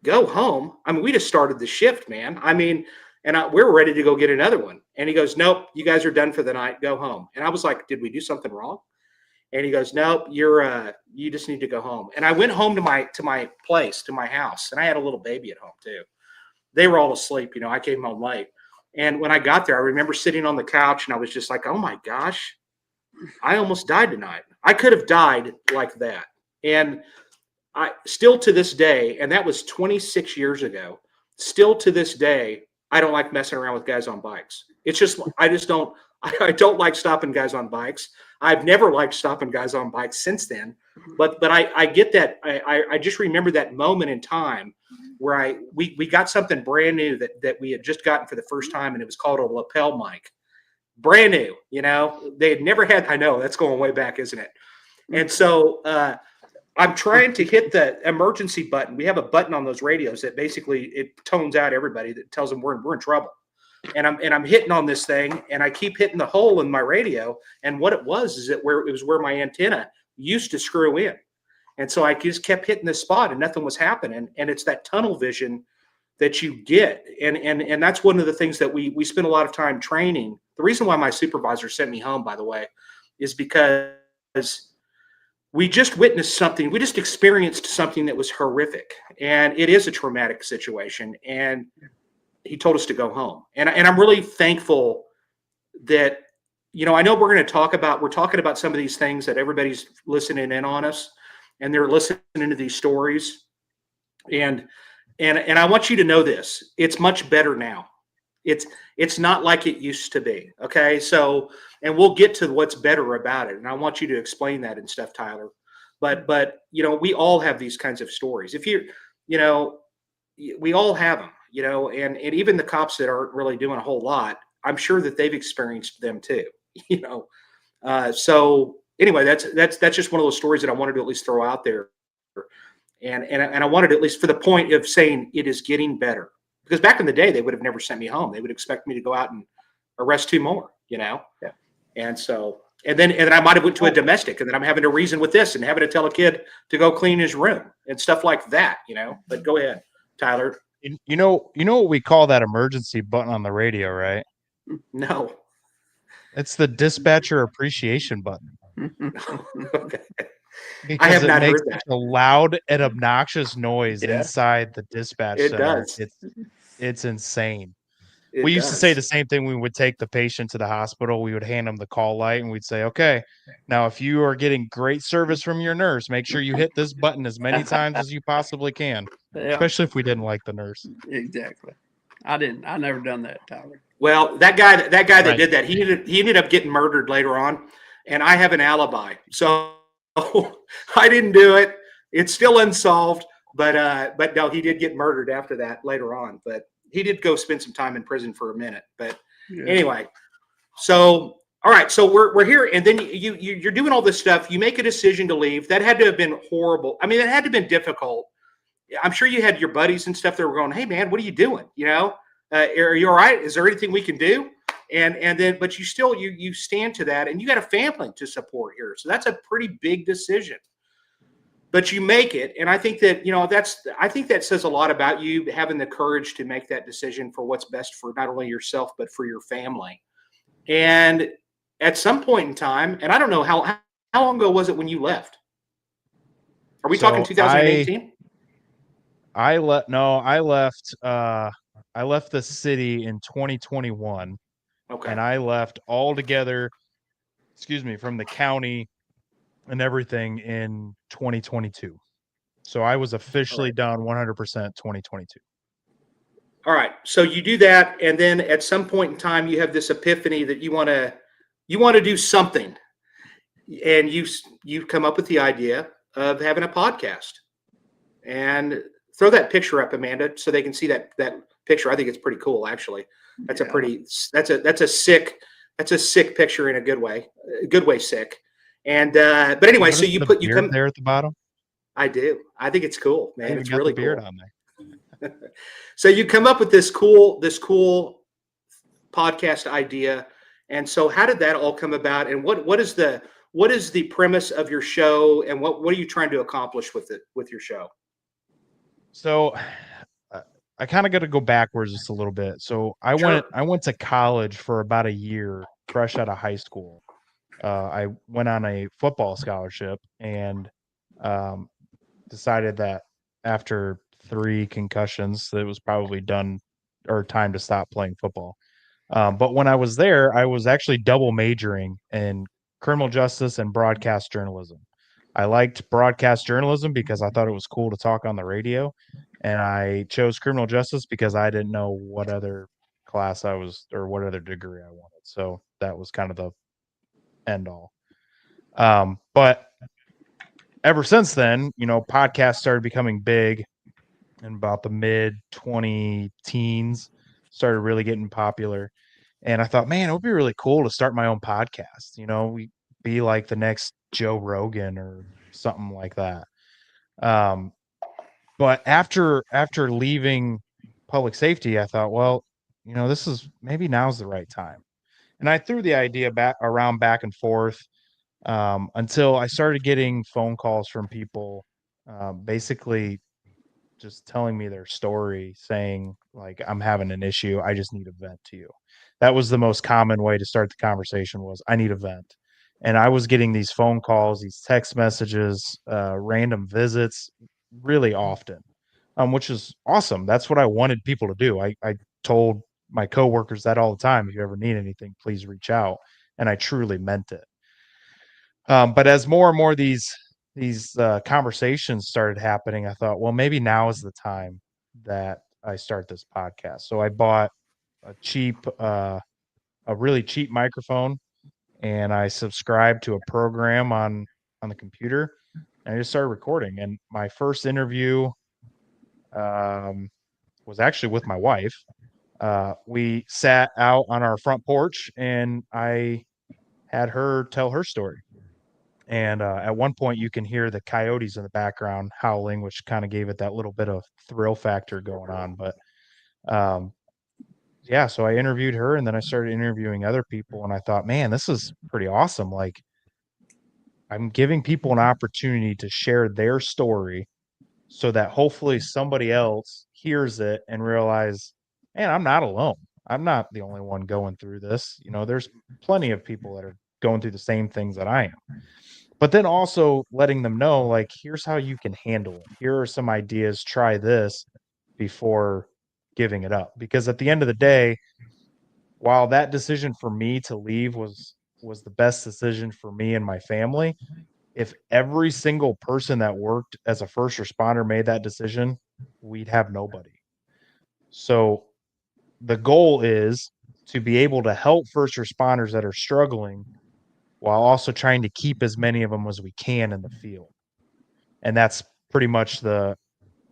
Go home? I mean, we just started the shift, man. I mean, we're ready to go get another one. And he goes, nope, you guys are done for the night. Go home. And I was like, did we do something wrong? And he goes, nope, you just need to go home. And I went home to my place, to my house. And I had a little baby at home too. They were all asleep. I came home late. And when I got there, I remember sitting on the couch and I was just like, oh my gosh, I almost died tonight. I could have died like that. And I still to this day, and that was 26 years ago, still to this day, I don't like messing around with guys on bikes. It's just, I don't like stopping guys on bikes. I've never liked stopping guys on bikes since then. But I get that. I just remember that moment in time where we got something brand new that we had just gotten for the first time, and it was called a lapel mic. Brand new, they had never had, I know that's going way back, isn't it? And so I'm trying to hit the emergency button. We have a button on those radios that basically it tones out everybody, that tells them we're in trouble. And I'm hitting on this thing and I keep hitting the hole in my radio. And what it was is it was where my antenna used to screw in. And so I just kept hitting this spot and nothing was happening. And it's that tunnel vision that you get. And that's one of the things that we spend a lot of time training. The reason why my supervisor sent me home, by the way, is because we just witnessed something. We just experienced something that was horrific, and it is a traumatic situation. And he told us to go home. And I'm really thankful that, I know we're talking about some of these things that everybody's listening in on us and they're listening to these stories. And I want you to know this, it's much better now. It's not like it used to be. Okay. So, and we'll get to what's better about it. And I want you to explain that and stuff, Tyler. But we all have these kinds of stories. If we all have them, and even the cops that aren't really doing a whole lot, I'm sure that they've experienced them too, So anyway, that's just one of those stories that I wanted to at least throw out there. And I wanted to, at least for the point of saying it is getting better. Because back in the day, they would have never sent me home. They would expect me to go out and arrest two more, Yeah. And so, and then I might have went to a domestic, and then I'm having to reason with this and having to tell a kid to go clean his room and stuff like that, But go ahead, Tyler. You know what we call that emergency button on the radio, right? No. It's the dispatcher appreciation button Okay. I because have it not makes heard such that. a loud and obnoxious noise Yeah. inside the dispatch It center. does. It's insane. We It used to say does. the same thing. We would take the patient to the hospital. We would hand them the call light and we'd say, okay, now if you are getting great service from your nurse, make sure you hit this button as many times as you possibly can, Yeah, especially if we didn't like the nurse. exactly. I didn't. I never done that, Tyler. Well, that guy that Right. did that, he ended up getting murdered later on, and I have an alibi. So I didn't do it. It's still unsolved, but no, he did get murdered after that later on. But he did go spend some time in prison for a minute. But Yeah. anyway, so all right, so we're here, and then you're doing all this stuff. You make a decision to leave. That had to have been horrible. I mean, it had to have been difficult. I'm sure you had your buddies and stuff that were going, "Hey, man, what are you doing? You know, are you all right? Is there anything we can do?" And then, but you still you stand to that, and you got a family to support here, so that's a pretty big decision. But you make it, and I think that I think that says a lot about you having the courage to make that decision for what's best for not only yourself but for your family. And at some point in time, and I don't know how long ago was it when you left? Are we talking So 2018? I left the city in 2021 Okay. and I left altogether, excuse me, from the county and everything in 2022. So I was officially done 100% 2022. All right. So you do that, and then at some point in time, you have this epiphany that you want to do something, and you come up with the idea of having a podcast. And throw that picture up, Amanda, so they can see that picture. I think it's pretty cool, actually. That's Yeah. a sick picture in a good way sick. And but anyway, so Notice you the put you beard come. there at the bottom. I do. I think it's cool, I man. even It's got the really beard cool. on there. So you come up with this cool podcast idea. And so how did that all come about? And what is the premise of your show, and what are you trying to accomplish with your show? So I kind of got to go backwards just a little bit. So Sure. I went to college for about a year, fresh out of high school. I went on a football scholarship and um, decided that after 3 concussions, that it was probably done or time to stop playing football. But when I was there, I was actually double majoring in criminal justice and broadcast journalism. I liked broadcast journalism because I thought it was cool to talk on the radio, and I chose criminal justice because I didn't know what other class I was or what other degree I wanted. So that was kind of the end all. But ever since then, podcasts started becoming big in about the mid 20 teens, started really getting popular. And I thought, man, it would be really cool to start my own podcast. We be like the next Joe Rogan or something like that. Um, but after leaving public safety, I thought, well, this is maybe now's the right time. And I threw the idea back and forth until I started getting phone calls from people, basically just telling me their story, saying like, I'm having an issue, I just need a vent to you. That was the most common way to start the conversation, was I need a vent. And I was getting these phone calls, these text messages, random visits really often, which is awesome. That's what I wanted people to do. I told my coworkers that all the time: if you ever need anything, please reach out. And I truly meant it. But as more and more these conversations started happening, I thought, well, maybe now is the time that I start this podcast. So I bought a a really cheap microphone, and I subscribed to a program on the computer, and I just started recording. And my first interview um, was actually with my wife. We sat out on our front porch, and I had her tell her story. And at one point, you can hear the coyotes in the background howling, which kind of gave it that little bit of thrill factor going on. But um, yeah, so I interviewed her, and then I started interviewing other people, and I thought, man, this is pretty awesome. Like, I'm giving people an opportunity to share their story so that hopefully somebody else hears it and realize, man, I'm not alone. I'm not the only one going through this. There's plenty of people that are going through the same things that I am. But then also letting them know, like, here's how you can handle it. Here are some ideas. Try this before giving it up. Because at the end of the day, while that decision for me to leave was the best decision for me and my family, if every single person that worked as a first responder made that decision, we'd have nobody. So the goal is to be able to help first responders that are struggling while also trying to keep as many of them as we can in the field. And that's pretty much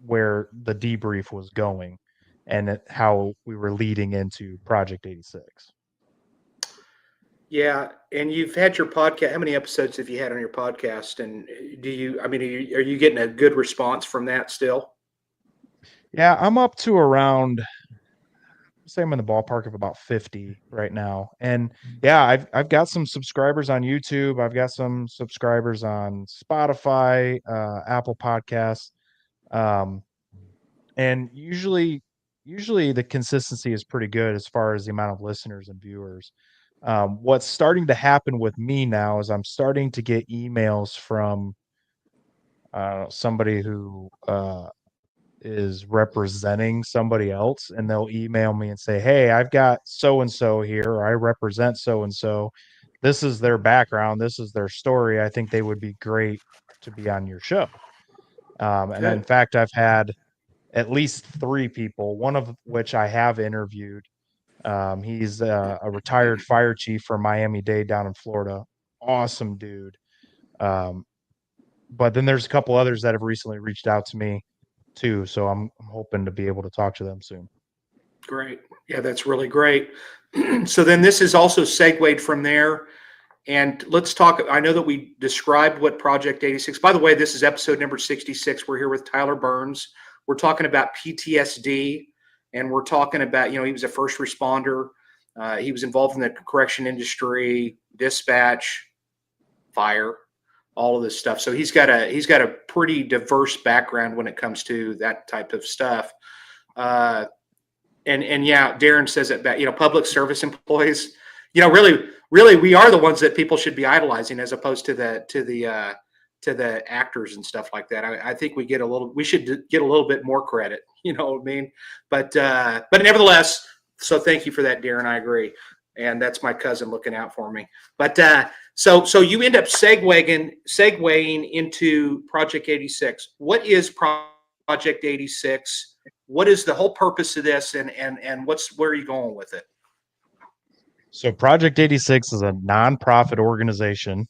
where the debrief was going and how we were leading into Project 86. Yeah, and you've had your podcast. How many episodes have you had on your podcast? And are you getting a good response from that still? Yeah, I'm up to around, say I'm in the ballpark of about 50 right now. And yeah, I've got some subscribers on YouTube. I've got some subscribers on Spotify, Apple Podcasts. Um, and usually the consistency is pretty good as far as the amount of listeners and viewers. What's starting to happen with me now is I'm starting to get emails from somebody who is representing somebody else, and they'll email me and say, hey, I've got so and so here, or I represent so and so. This is their background, this is their story. I think they would be great to be on your show. And in Good. fact, I've had at least 3 people, one of which I have interviewed. He's a retired fire chief from Miami-Dade down in Florida. Awesome dude. But then there's a couple others that have recently reached out to me too, so I'm hoping to be able to talk to them soon. Great. Yeah, that's really great. So then this is also segued from there. And let's talk. I know that we described what Project 86. By the way, this is episode number 66. We're here with Tyler Burns. We're talking about PTSD, and we're talking about, he was a first responder. He was involved in the correction industry, dispatch, fire, all of this stuff. So he's got a pretty diverse background when it comes to that type of stuff. And yeah, Darren says it back, public service employees, really we are the ones that people should be idolizing as opposed to the actors and stuff like that. I think we should get a little bit more credit, you know what I mean? But nevertheless, so thank you for that, Darren. I agree. And that's my cousin looking out for me. But so you end up segueing into Project 86. What is Project 86? What is the whole purpose of this, and where are you going with it? So Project 86 is a nonprofit organization.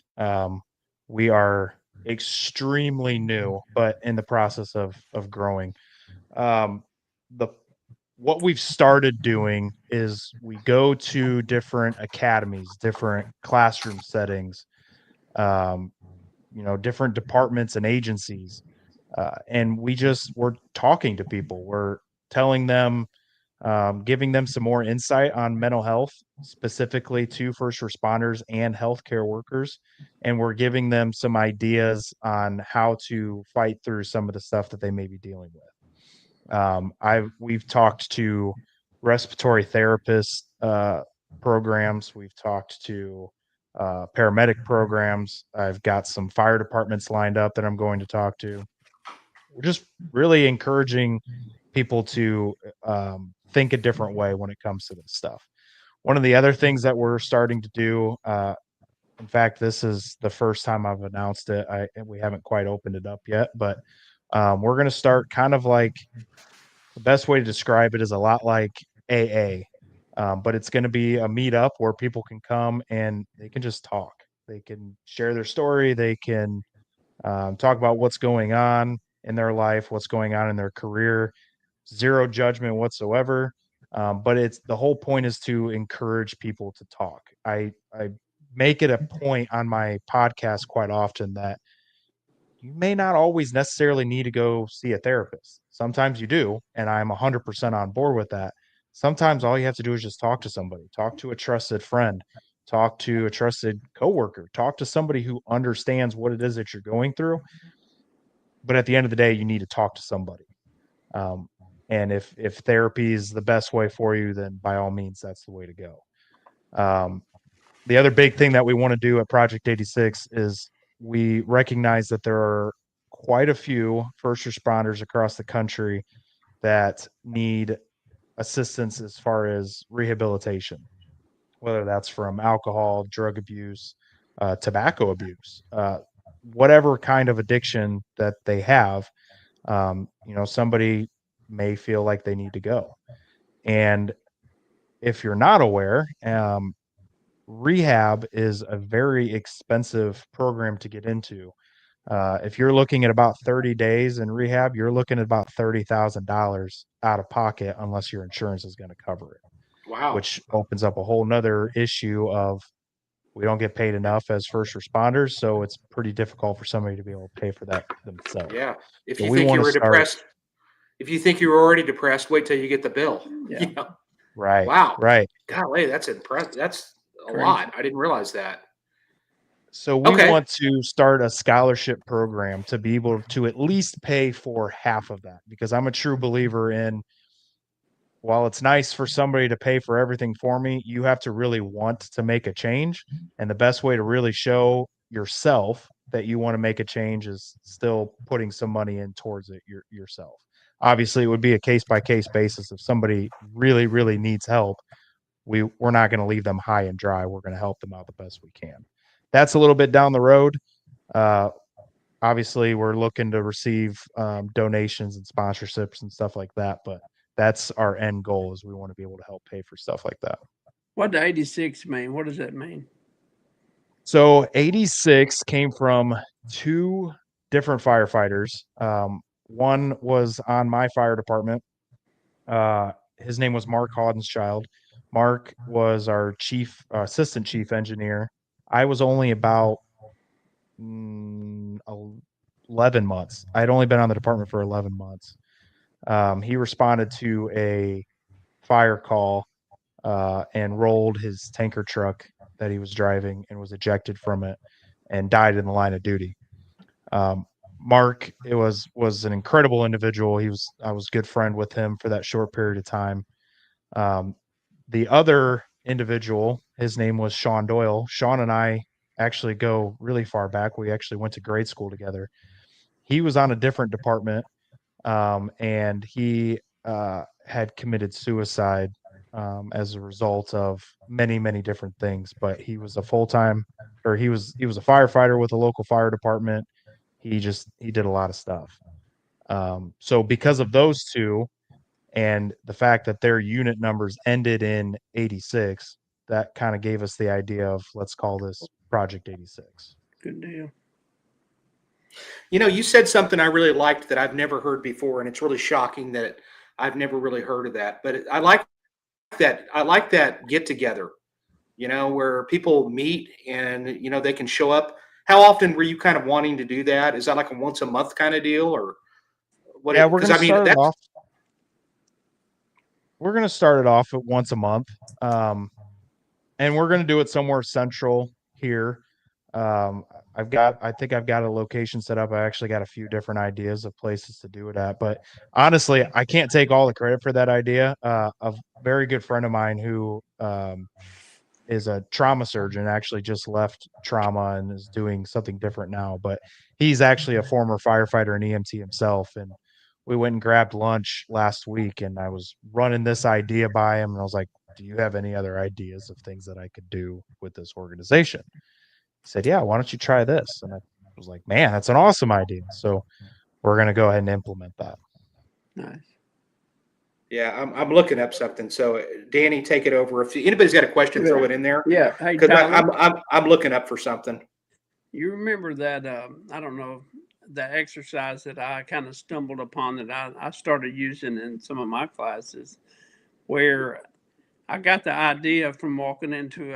We are extremely new, but in the process of growing. What we've started doing is we go to different academies, different classroom settings, different departments and agencies, and we're talking to people. We're telling them, giving them some more insight on mental health, specifically to first responders and healthcare workers. And we're giving them some ideas on how to fight through some of the stuff that they may be dealing with. We've talked to respiratory therapist programs. We've talked to paramedic programs. I've got some fire departments lined up that I'm going to talk to. We're just really encouraging people to think a different way when it comes to this stuff. One of the other things that we're starting to do, in fact, this is the first time I've announced it. We haven't quite opened it up yet, but we're going to start kind of like, the best way to describe it is a lot like AA, but it's going to be a meetup where people can come and they can just talk. They can share their story. They can talk about what's going on in their life, what's going on in their career. Zero judgment whatsoever. But the whole point is to encourage people to talk. I make it a point on my podcast quite often that you may not always necessarily need to go see a therapist. Sometimes you do, and I'm 100% on board with that. Sometimes all you have to do is just talk to somebody, talk to a trusted friend, talk to a trusted coworker, talk to somebody who understands what it is that you're going through. but at the end of the day, you need to talk to somebody. And if therapy is the best way for you, then by all means, that's the way to go. The other big thing that we want to do at Project 86 is we recognize that there are quite a few first responders across the country that need assistance as far as rehabilitation, whether that's from alcohol, drug abuse, tobacco abuse, whatever kind of addiction that they have. Somebody may feel like they need to go. And if you're not aware, rehab is a very expensive program to get into. If you're looking at about 30 days in rehab, you're looking at about $30,000 out of pocket unless your insurance is going to cover it, Wow. which opens up a whole nother issue of we don't get paid enough as first responders, so it's pretty difficult for somebody to be able to pay for that themselves. Yeah. If So you we think you want to were start depressed, if you think you were already depressed, wait till you get the bill. Yeah. You know? right, Wow. right. Golly, that's impressive. That's a Crazy. lot. I didn't realize that. So we Okay. want to start a scholarship program to be able to at least pay for half of that, because I'm a true believer in, while it's nice for somebody to pay for everything for me, you have to really want to make a change. And the best way to really show yourself that you want to make a change is still putting some money in towards it yourself. Obviously, it would be a case by case basis. If somebody really, really needs help, we're not going to leave them high and dry. We're going to help them out the best we can. That's a little bit down the road. Obviously, we're looking to receive donations and sponsorships and stuff like that, but that's our end goal, is we want to be able to help pay for stuff like that. What does 86 mean? What does that mean? So 86 came from two different firefighters. One was on my fire department. His name was Mark Haudenschild. Mark was our assistant chief engineer. I was only about 11 months. I had only been on the department for 11 months. He responded to a fire call and rolled his tanker truck that he was driving and was ejected from it and died in the line of duty. Mark, it was an incredible individual. I was a good friend with him for that short period of time. The other individual, his name was Sean Doyle. Sean and I actually go really far back. We actually went to grade school together. He was on a different department, and he had committed suicide as a result of many, many different things. But he was a he was a firefighter with a local fire department. He did a lot of stuff. So because of those two, and the fact that their unit numbers ended in 86, that kind of gave us the idea of, let's call this Project 86. Good deal. You said something I really liked that I've never heard before, and it's really shocking that I've never really heard of that. But I like that. I like that get together, where people meet and, they can show up. How often were you kind of wanting to do that? Is that like a once a month kind of deal, or what? Yeah, we're going to start it off. We're going to start it off at once a month. And we're going to do it somewhere central here. I think I've got a location set up. I actually got a few different ideas of places to do it at, but honestly, I can't take all the credit for that idea. A very good friend of mine who is a trauma surgeon, actually just left trauma and is doing something different now, but he's actually a former firefighter and EMT himself. And we went and grabbed lunch last week, and I was running this idea by him, and I was like, do you have any other ideas of things that I could do with this organization? He said, yeah, why don't you try this? And I was like, man, that's an awesome idea. So we're going to go ahead and implement that. Nice. Yeah, I'm looking up something. So Danny, take it over. If anybody's got a question, throw it in there. Yeah. Hey, Because Tyler, I'm looking up for something. you remember that, I don't know, the exercise that I kind of stumbled upon that I started using in some of my classes, where I got the idea from walking into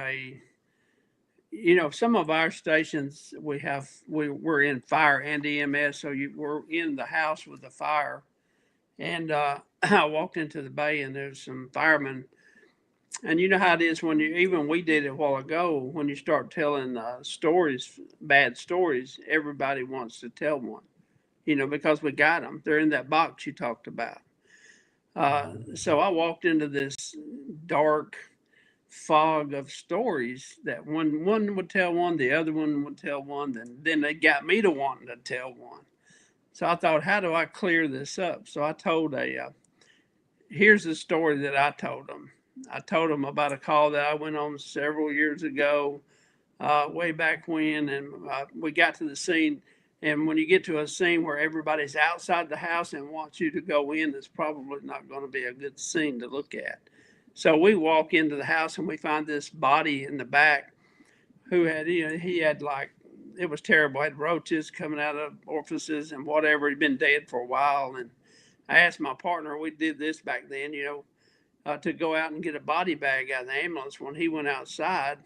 some of our stations we're in fire and EMS, so we're in the house with the fire. And I walked into the bay, and there's some firemen. And you know how it is when we did it a while ago, when you start telling stories, bad stories, everybody wants to tell one. because we got them. They're in that box you talked about. So I walked into this dark fog of stories that one would tell one, the other one would tell one, then they got me to wanting to tell one. So I thought, how do I clear this up? So I told here's the story that I told them. I told them about a call that I went on several years ago, way back when, and we got to the scene. And when you get to a scene where everybody's outside the house and wants you to go in, it's probably not going to be a good scene to look at. So we walk into the house and we find this body in the back who had, he had like, it was terrible. Had roaches coming out of orifices and whatever. He'd been dead for a while. And I asked my partner, we did this back then, to go out and get a body bag out of the ambulance. When he went outside,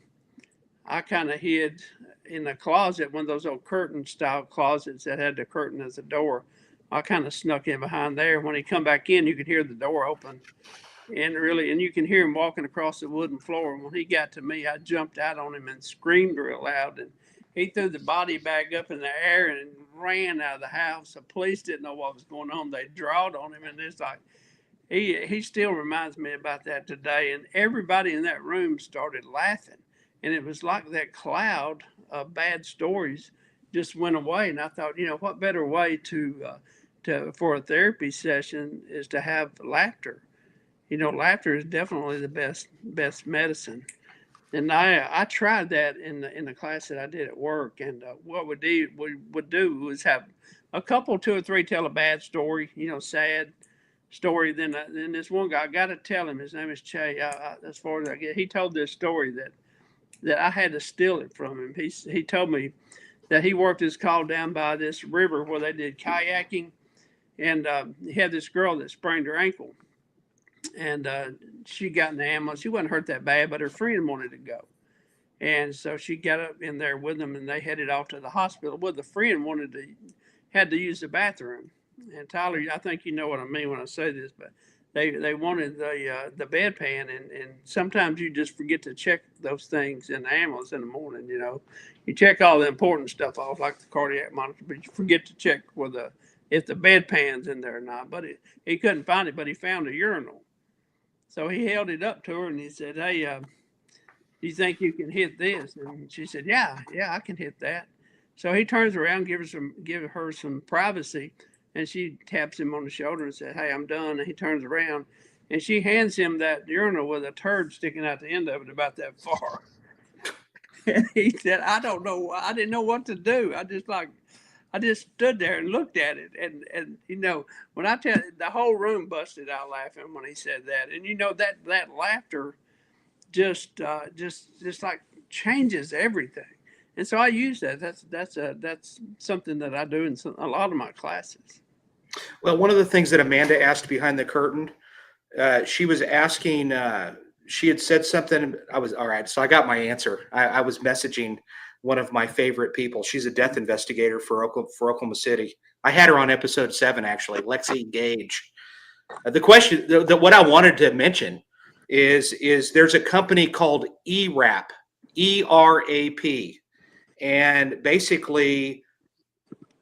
I kind of hid in the closet, one of those old curtain style closets that had the curtain as a door. I kind of snuck in behind there. When he come back in, you could hear the door open. And you can hear him walking across the wooden floor. And when he got to me, I jumped out on him and screamed real loud. And he threw the body bag up in the air and ran out of the house. The police didn't know what was going on. They drawed on him, and it's like he still reminds me about that today. And everybody in that room started laughing, and it was like that cloud of bad stories just went away. And I thought, what better way to for a therapy session is to have laughter. Laughter is definitely the best medicine. And I tried that in the class that I did at work. And what we would do was have a couple, 2 or 3 tell a bad story, sad story. Then this one guy, I got to tell him, his name is Che. As far as I get, he told this story that I had to steal it from him. He told me that he worked his call down by this river where they did kayaking, and he had this girl that sprained her ankle. And she got in the ambulance. She wasn't hurt that bad, but her friend wanted to go. And so she got up in there with them, and they headed off to the hospital. Well, the friend had to use the bathroom. And Tyler, I think you know what I mean when I say this, but they wanted the bedpan, and sometimes you just forget to check those things in the ambulance in the morning. You check all the important stuff off, like the cardiac monitor, but you forget to check if the bedpan's in there or not. But he couldn't find it, but he found a urinal. So he held it up to her and he said, "Hey, do you think you can hit this?" And she said, "Yeah, I can hit that." So he turns around, give her some privacy, and she taps him on the shoulder and said, "Hey, I'm done." And he turns around, and she hands him that urinal with a turd sticking out the end of it about that far. And he said, "I don't know. I didn't know what to do. I just stood there and looked at it." And when I tell you, the whole room busted out laughing when he said that. And that laughter just like changes everything. And so I use that. That's something that I do in a lot of my classes. Well, one of the things that Amanda asked behind the curtain, she was asking, she had said something. All right. So I got my answer. I was messaging one of my favorite people. She's a death investigator for Oklahoma City. I had her on episode 7, actually, Lexi Gage. The question, what I wanted to mention is there's a company called ERAP, ERAP. And basically,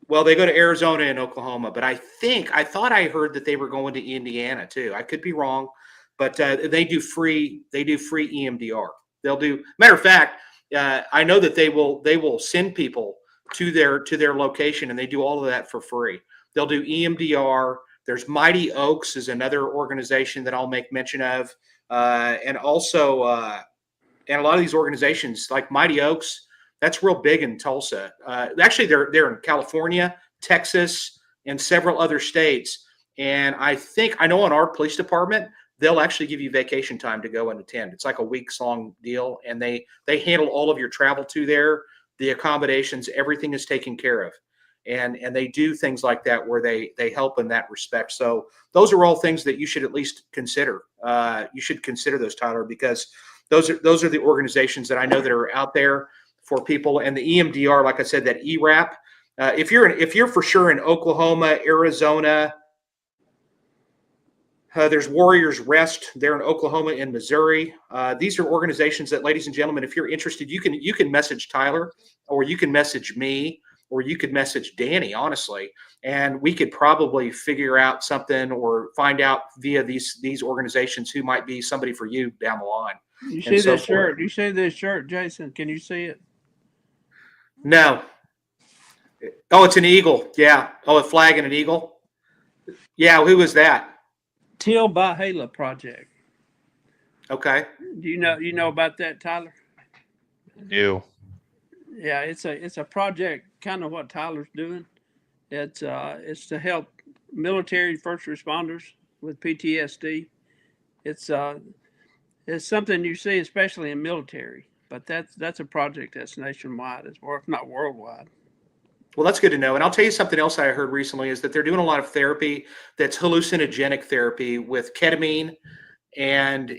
well, they go to Arizona and Oklahoma, but I thought I heard that they were going to Indiana too. I could be wrong, but they do free EMDR. Matter of fact, I know that they will send people to their location, and they do all of that for free. They'll do EMDR. There's Mighty Oaks is another organization that I'll make mention of, and also and a lot of these organizations like Mighty Oaks, that's real big in Tulsa. Actually, they're in California, Texas, and several other states. And I know in our police department, they'll actually give you vacation time to go and attend. It's like a weeks long deal, and they handle all of your travel to there, the accommodations, everything is taken care of. And they do things like that where they help in that respect. So those are all things that you should at least consider. You should consider those, Tyler, because those are the organizations that I know that are out there for people. And the EMDR, like I said, that ERAP, if you're for sure in Oklahoma, Arizona, there's Warriors Rest there in Oklahoma and Missouri. These are organizations that, ladies and gentlemen, if you're interested, you can message Tyler or you can message me, or you could message Danny, honestly, and we could probably figure out something or find out via these organizations who might be somebody for you down the line. You And see so this forth. shirt? You see this shirt, Jason? Can you see it? No. Oh, it's an eagle. Yeah. Oh, a flag and an eagle. Yeah. Who was that? Till Bahala Project. Okay. Do you know about that, Tyler? Do. Yeah, it's a project, kind of what Tyler's doing. It's to help military first responders with PTSD. It's something you see especially in military, but that's a project that's nationwide, or if not worldwide. Well, that's good to know. And I'll tell you something else I heard recently is that they're doing a lot of therapy that's hallucinogenic therapy with ketamine and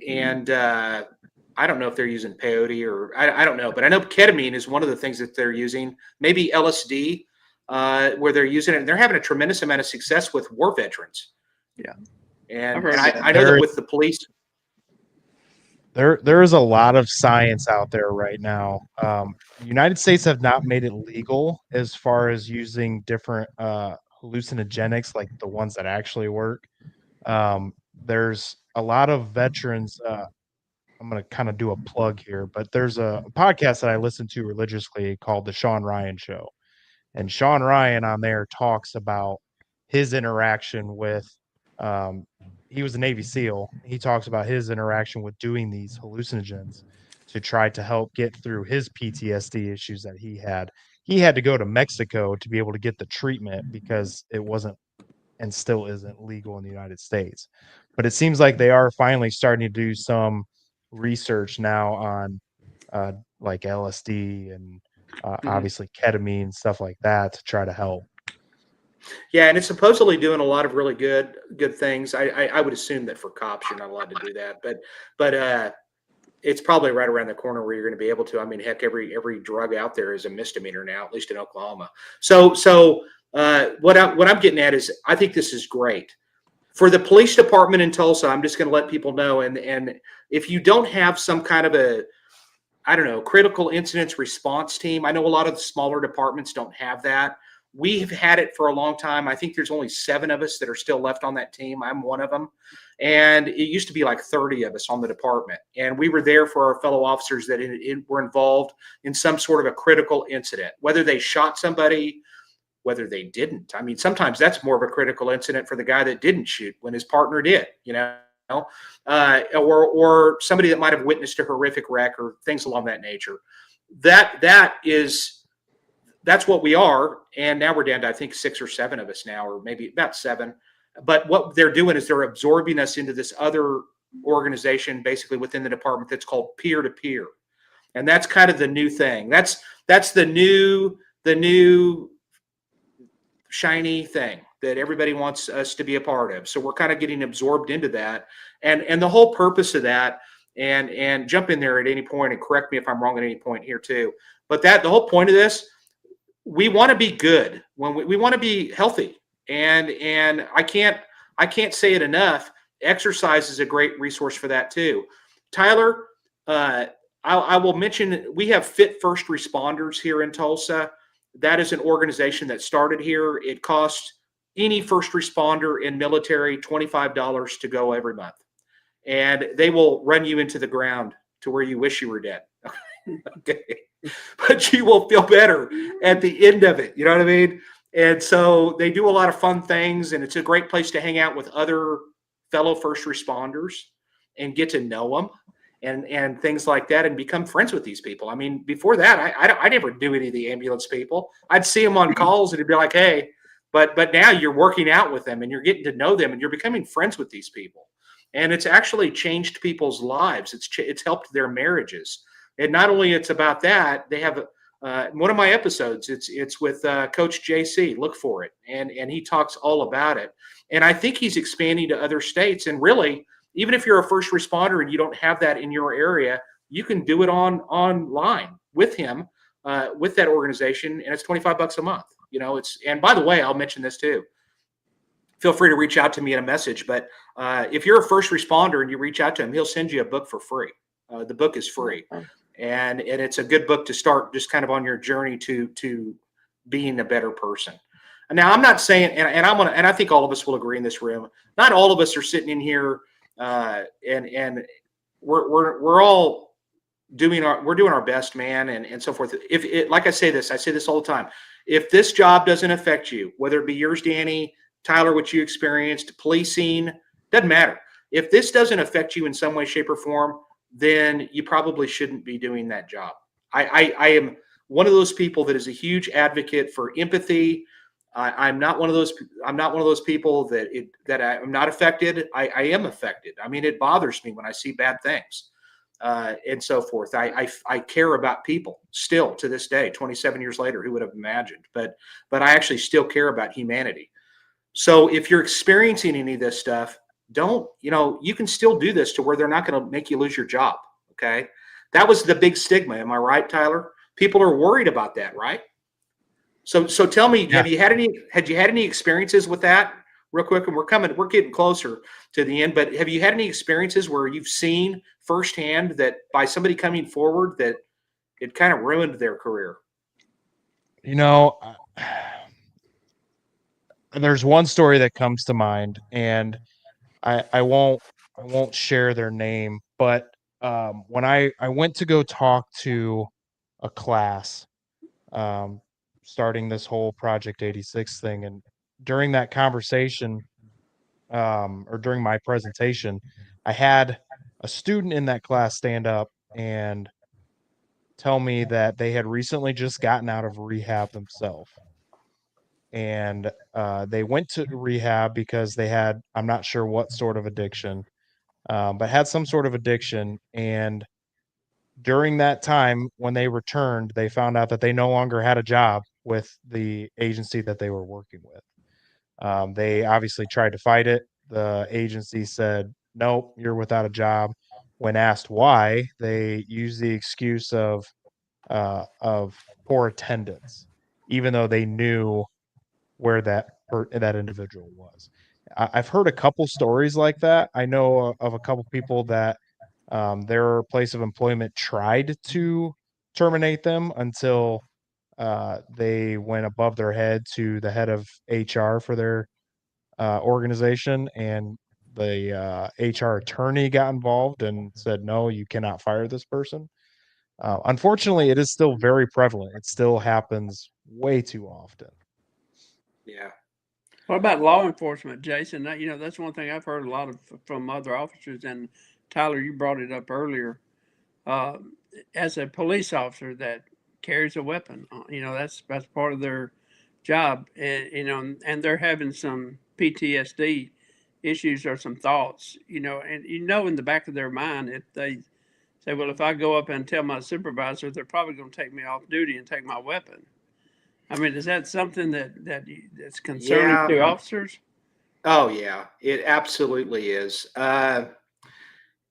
I don't know if they're using peyote or I don't know, but I know ketamine is one of the things that they're using. Maybe LSD, where they're using it, and they're having a tremendous amount of success with war veterans. Yeah, And, I've heard and that. I know that with the police. There is a lot of science out there right now. The United States have not made it legal as far as using different hallucinogenics like the ones that actually work. There's a lot of veterans. I'm going to kind of do a plug here, but there's a podcast that I listen to religiously called The Sean Ryan Show. And Sean Ryan on there talks about his interaction with, he was a Navy SEAL. He talks about his interaction with doing these hallucinogens to try to help get through his PTSD issues that he had. He had to go to Mexico to be able to get the treatment because it wasn't and still isn't legal in the United States. But it seems like they are finally starting to do some research now on like LSD and obviously ketamine, stuff like that to try to help. Yeah, and it's supposedly doing a lot of really good things. I would assume that for cops you're not allowed to do that, but it's probably right around the corner where you're going to be able to. I mean, heck, every drug out there is a misdemeanor now, at least in Oklahoma. So what I'm getting at is I think this is great for the police department in Tulsa. I'm just going to let people know, and if you don't have some kind of a, I don't know, critical incidents response team. I know a lot of the smaller departments don't have that. We've had it for a long time. I think there's only 7 of us that are still left on that team. I'm one of them. And it used to be like 30 of us on the department. And we were there for our fellow officers that were involved in some sort of a critical incident, whether they shot somebody, whether they didn't. I mean, sometimes that's more of a critical incident for the guy that didn't shoot when his partner did, or somebody that might have witnessed a horrific wreck or things along that nature. That's what we are. And now we're down to, I think, 6 or 7 of us now, or maybe about 7. But what they're doing is they're absorbing us into this other organization, basically within the department, that's called peer-to-peer. And that's kind of the new thing. That's the new shiny thing that everybody wants us to be a part of. So we're kind of getting absorbed into that. And the whole purpose of that, and jump in there at any point and correct me if I'm wrong at any point here too. But the whole point of this, we want to be good when we want to be healthy. And I can't say it enough. Exercise is a great resource for that too. Tyler, I will mention we have Fit First Responders here in Tulsa. That is an organization that started here. It costs any first responder in military $25 to go every month. And they will run you into the ground to where you wish you were dead. Okay. But you will feel better at the end of it. You know what I mean? And so they do a lot of fun things, and it's a great place to hang out with other fellow first responders and get to know them and things like that, and become friends with these people. I mean, before that, I never knew any of the ambulance people. I'd see them on calls and it'd be like, hey, but now you're working out with them and you're getting to know them and you're becoming friends with these people. And it's actually changed people's lives. It's helped their marriages. And not only it's about that, they have one of my episodes. It's with Coach JC. Look for it, and he talks all about it. And I think he's expanding to other states. And really, even if you're a first responder and you don't have that in your area, you can do it online with him, with that organization, and it's $25 a month. And by the way, I'll mention this too. Feel free to reach out to me in a message. But if you're a first responder and you reach out to him, he'll send you a book for free. The book is free. And it's a good book to start just kind of on your journey to being a better person. And now I'm not saying, and I think all of us will agree in this room. Not all of us are sitting in here, and we're all doing our best, man, and so forth. If it, like I say this all the time. If this job doesn't affect you, whether it be yours, Danny, Tyler, what you experienced, policing, doesn't matter. If this doesn't affect you in some way, shape, or form, then you probably shouldn't be doing that job. I am one of those people that is a huge advocate for empathy. I'm not one of those. I'm not one of those people that I'm not affected. I am affected. I mean, it bothers me when I see bad things, and so forth. I care about people still to this day, 27 years later. Who would have imagined? But I actually still care about humanity. So if you're experiencing any of this stuff, you can still do this to where they're not going to make you lose your job. Okay. That was the big stigma. Am I right, Tyler? People are worried about that, right? So tell me, Yeah. had you had any experiences with that real quick? And we're getting closer to the end, but have you had any experiences where you've seen firsthand that by somebody coming forward that it kind of ruined their career? There's one story that comes to mind, and I won't share their name, but when I went to go talk to a class, um, starting this whole Project 86 thing, and during that conversation, or during my presentation, I had a student in that class stand up and tell me that they had recently just gotten out of rehab themselves. And they went to rehab because they had, I'm not sure what sort of addiction, but had some sort of addiction. And during that time, when they returned, they found out that they no longer had a job with the agency that they were working with. They obviously tried to fight it. The agency said, nope, you're without a job. When asked why, they used the excuse of poor attendance, even though they knew where that individual was. I've heard a couple stories like that. I know of a couple people that their place of employment tried to terminate them until they went above their head to the head of HR for their organization, and the HR attorney got involved and said, no, you cannot fire this person. Unfortunately, it is still very prevalent. It still happens way too often. Yeah. What about law enforcement, Jason? That's one thing I've heard a lot of from other officers. And Tyler, you brought it up earlier. Uh, as a police officer that carries a weapon, that's part of their job. And they're having some PTSD issues or some thoughts. And in the back of their mind, if they say, "Well, if I go up and tell my supervisor, they're probably going to take me off duty and take my weapon." I mean, is that something that's concerning Yeah. to officers? Oh yeah, it absolutely is. And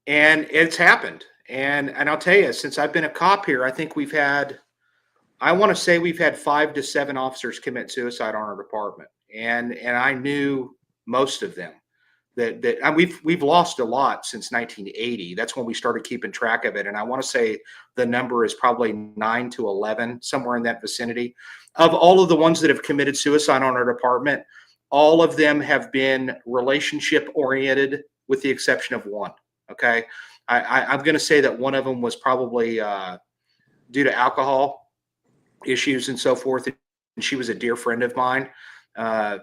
it's happened. And I'll tell you, since I've been a cop here, I want to say we've had 5 to 7 officers commit suicide on our department. And I knew most of them. And we've lost a lot since 1980. That's when we started keeping track of it. And I want to say the number is probably 9 to 11, somewhere in that vicinity. Of all of the ones that have committed suicide on our department, all of them have been relationship oriented, with the exception of one. Okay, I'm going to say that one of them was probably due to alcohol issues and so forth. And she was a dear friend of mine. And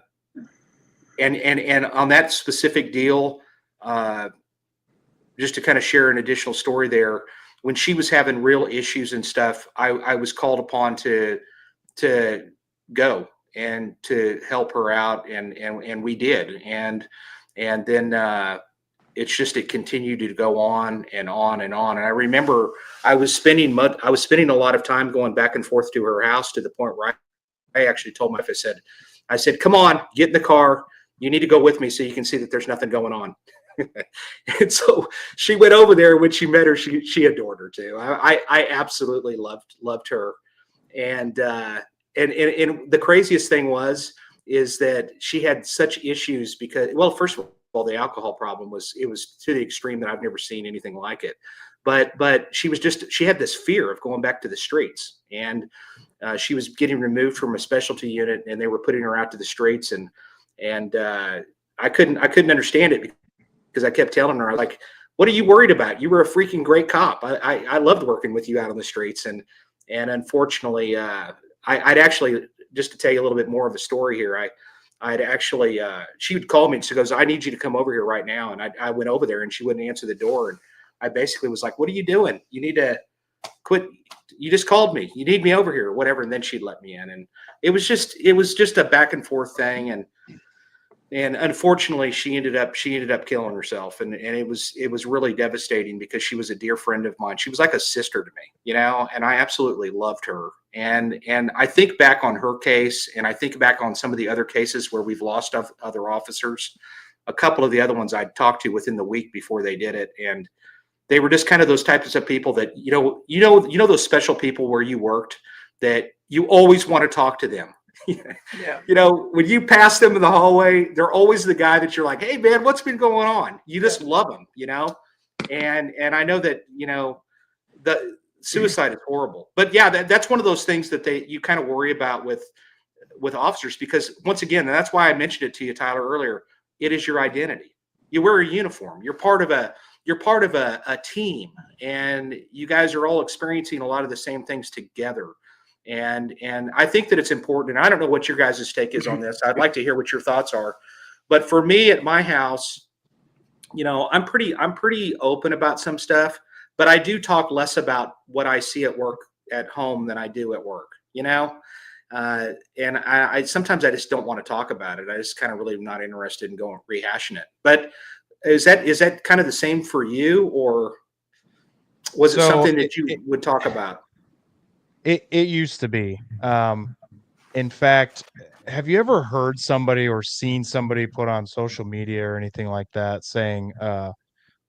on that specific deal, just to kind of share an additional story there, when she was having real issues and stuff, I was called upon to go and to help her out, and we did, and then it continued to go on and on and on. And I remember I was spending a lot of time going back and forth to her house, to the point where I actually told my wife, I said, come on, get in the car. You need to go with me so you can see that there's nothing going on. And so she went over there. When she met her, she adored her too. I absolutely loved her. And the craziest thing is that she had such issues because, well, first of all, the alcohol problem was to the extreme that I've never seen anything like it. but she had this fear of going back to the streets, and she was getting removed from a specialty unit, and they were putting her out to the streets, and I couldn't understand it because I kept telling her, like, what are you worried about? You were a freaking great cop. I loved working with you out on the streets, and unfortunately, I'd actually, just to tell you a little bit more of the story here, I'd actually, she would call me and she goes, I need you to come over here right now. And I went over there and she wouldn't answer the door. And I basically was like, what are you doing? You need to quit. You just called me. You need me over here or whatever. And then she'd let me in. And it was just a back and forth thing. And unfortunately she ended up killing herself. And it was really devastating because she was a dear friend of mine. She was like a sister to me, and I absolutely loved her. And I think back on her case, and I think back on some of the other cases where we've lost other officers. A couple of the other ones I'd talked to within the week before they did it. And they were just kind of those types of people that, those special people where you worked that you always want to talk to them. Yeah. When you pass them in the hallway, they're always the guy that you're like, hey man, what's been going on? You just love them, and I know that, the suicide is horrible, but yeah, that's one of those things that you kind of worry about with officers, because once again, and that's why I mentioned it to you, Tyler, earlier, it is your identity. You wear a uniform. You're part of a team, and you guys are all experiencing a lot of the same things together. And I think that it's important, and I don't know what your guys' take is on this. I'd like to hear what your thoughts are. But for me at my house, I'm pretty open about some stuff, but I do talk less about what I see at work at home than I do at work, and I sometimes I just don't want to talk about it. I just kind of really not interested in going rehashing it. But is that kind of the same for you, or was it something that you would talk about? It used to be. In fact, have you ever heard somebody or seen somebody put on social media or anything like that saying,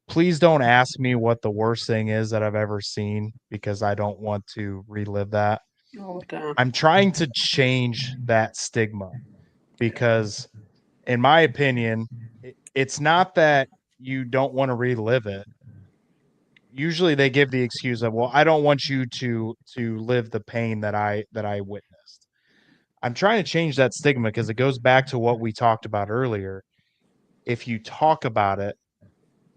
please don't ask me what the worst thing is that I've ever seen because I don't want to relive that? All the time. I'm trying to change that stigma because, in my opinion, it's not that you don't want to relive it. Usually they give the excuse of, well, I don't want you to live the pain that I witnessed. I'm trying to change that stigma because it goes back to what we talked about earlier. If you talk about it,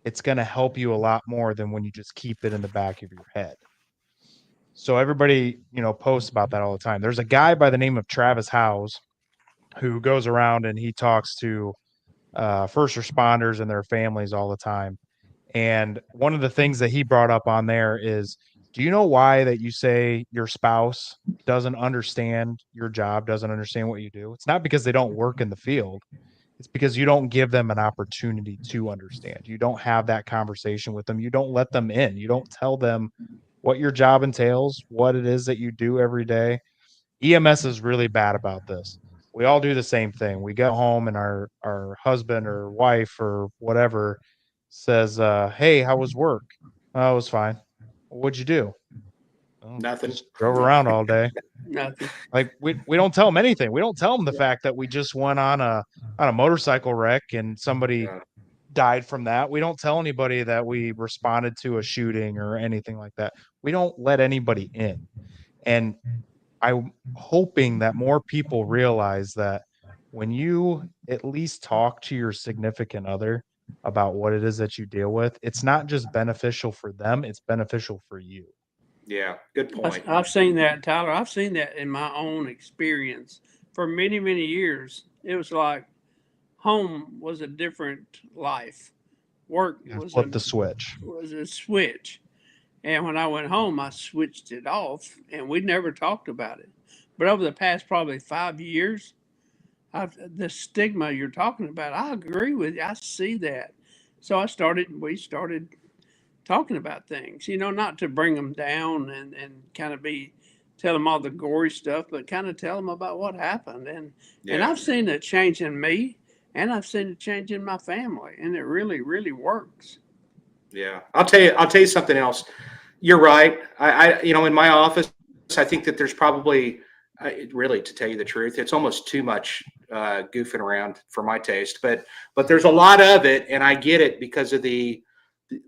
it's going to help you a lot more than when you just keep it in the back of your head. So everybody, posts about that all the time. There's a guy by the name of Travis Howes who goes around and he talks to first responders and their families all the time. And one of the things that he brought up on there is, do you know why that you say your spouse doesn't understand your job, doesn't understand what you do? It's not because they don't work in the field. It's because you don't give them an opportunity to understand. You don't have that conversation with them. You don't let them in. You don't tell them what your job entails, what it is that you do every day. EMS is really bad about this. We all do the same thing. We go home and our husband or wife or whatever says, hey, how was work? Oh, it was fine. What'd you do? Oh, Nothing. just drove around all day. Nothing. Like we don't tell them anything. We don't tell them the fact that we just went on a motorcycle wreck and somebody died from that. We don't tell anybody that we responded to a shooting or anything like that. We don't let anybody in. And I'm hoping that more people realize that when you at least talk to your significant other about what it is that you deal with, it's not just beneficial for them, it's beneficial for you. Yeah, good point. I've seen that, Tyler. I've seen that in my own experience for many, many years. It was like home was a different life. Work Flip the switch. was a switch. And when I went home, I switched it off, and we never talked about it. But over the past probably 5 years, the stigma you're talking about, I agree with you. I see that. So we started talking about things, not to bring them down and kind of tell them all the gory stuff, but kind of tell them about what happened. And I've seen a change in me, and I've seen a change in my family, and it really, really works. Yeah, I'll tell you something else. You're right. I in my office, I think that there's probably, really, to tell you the truth, it's almost too much goofing around for my taste. But there's a lot of it, and I get it because of the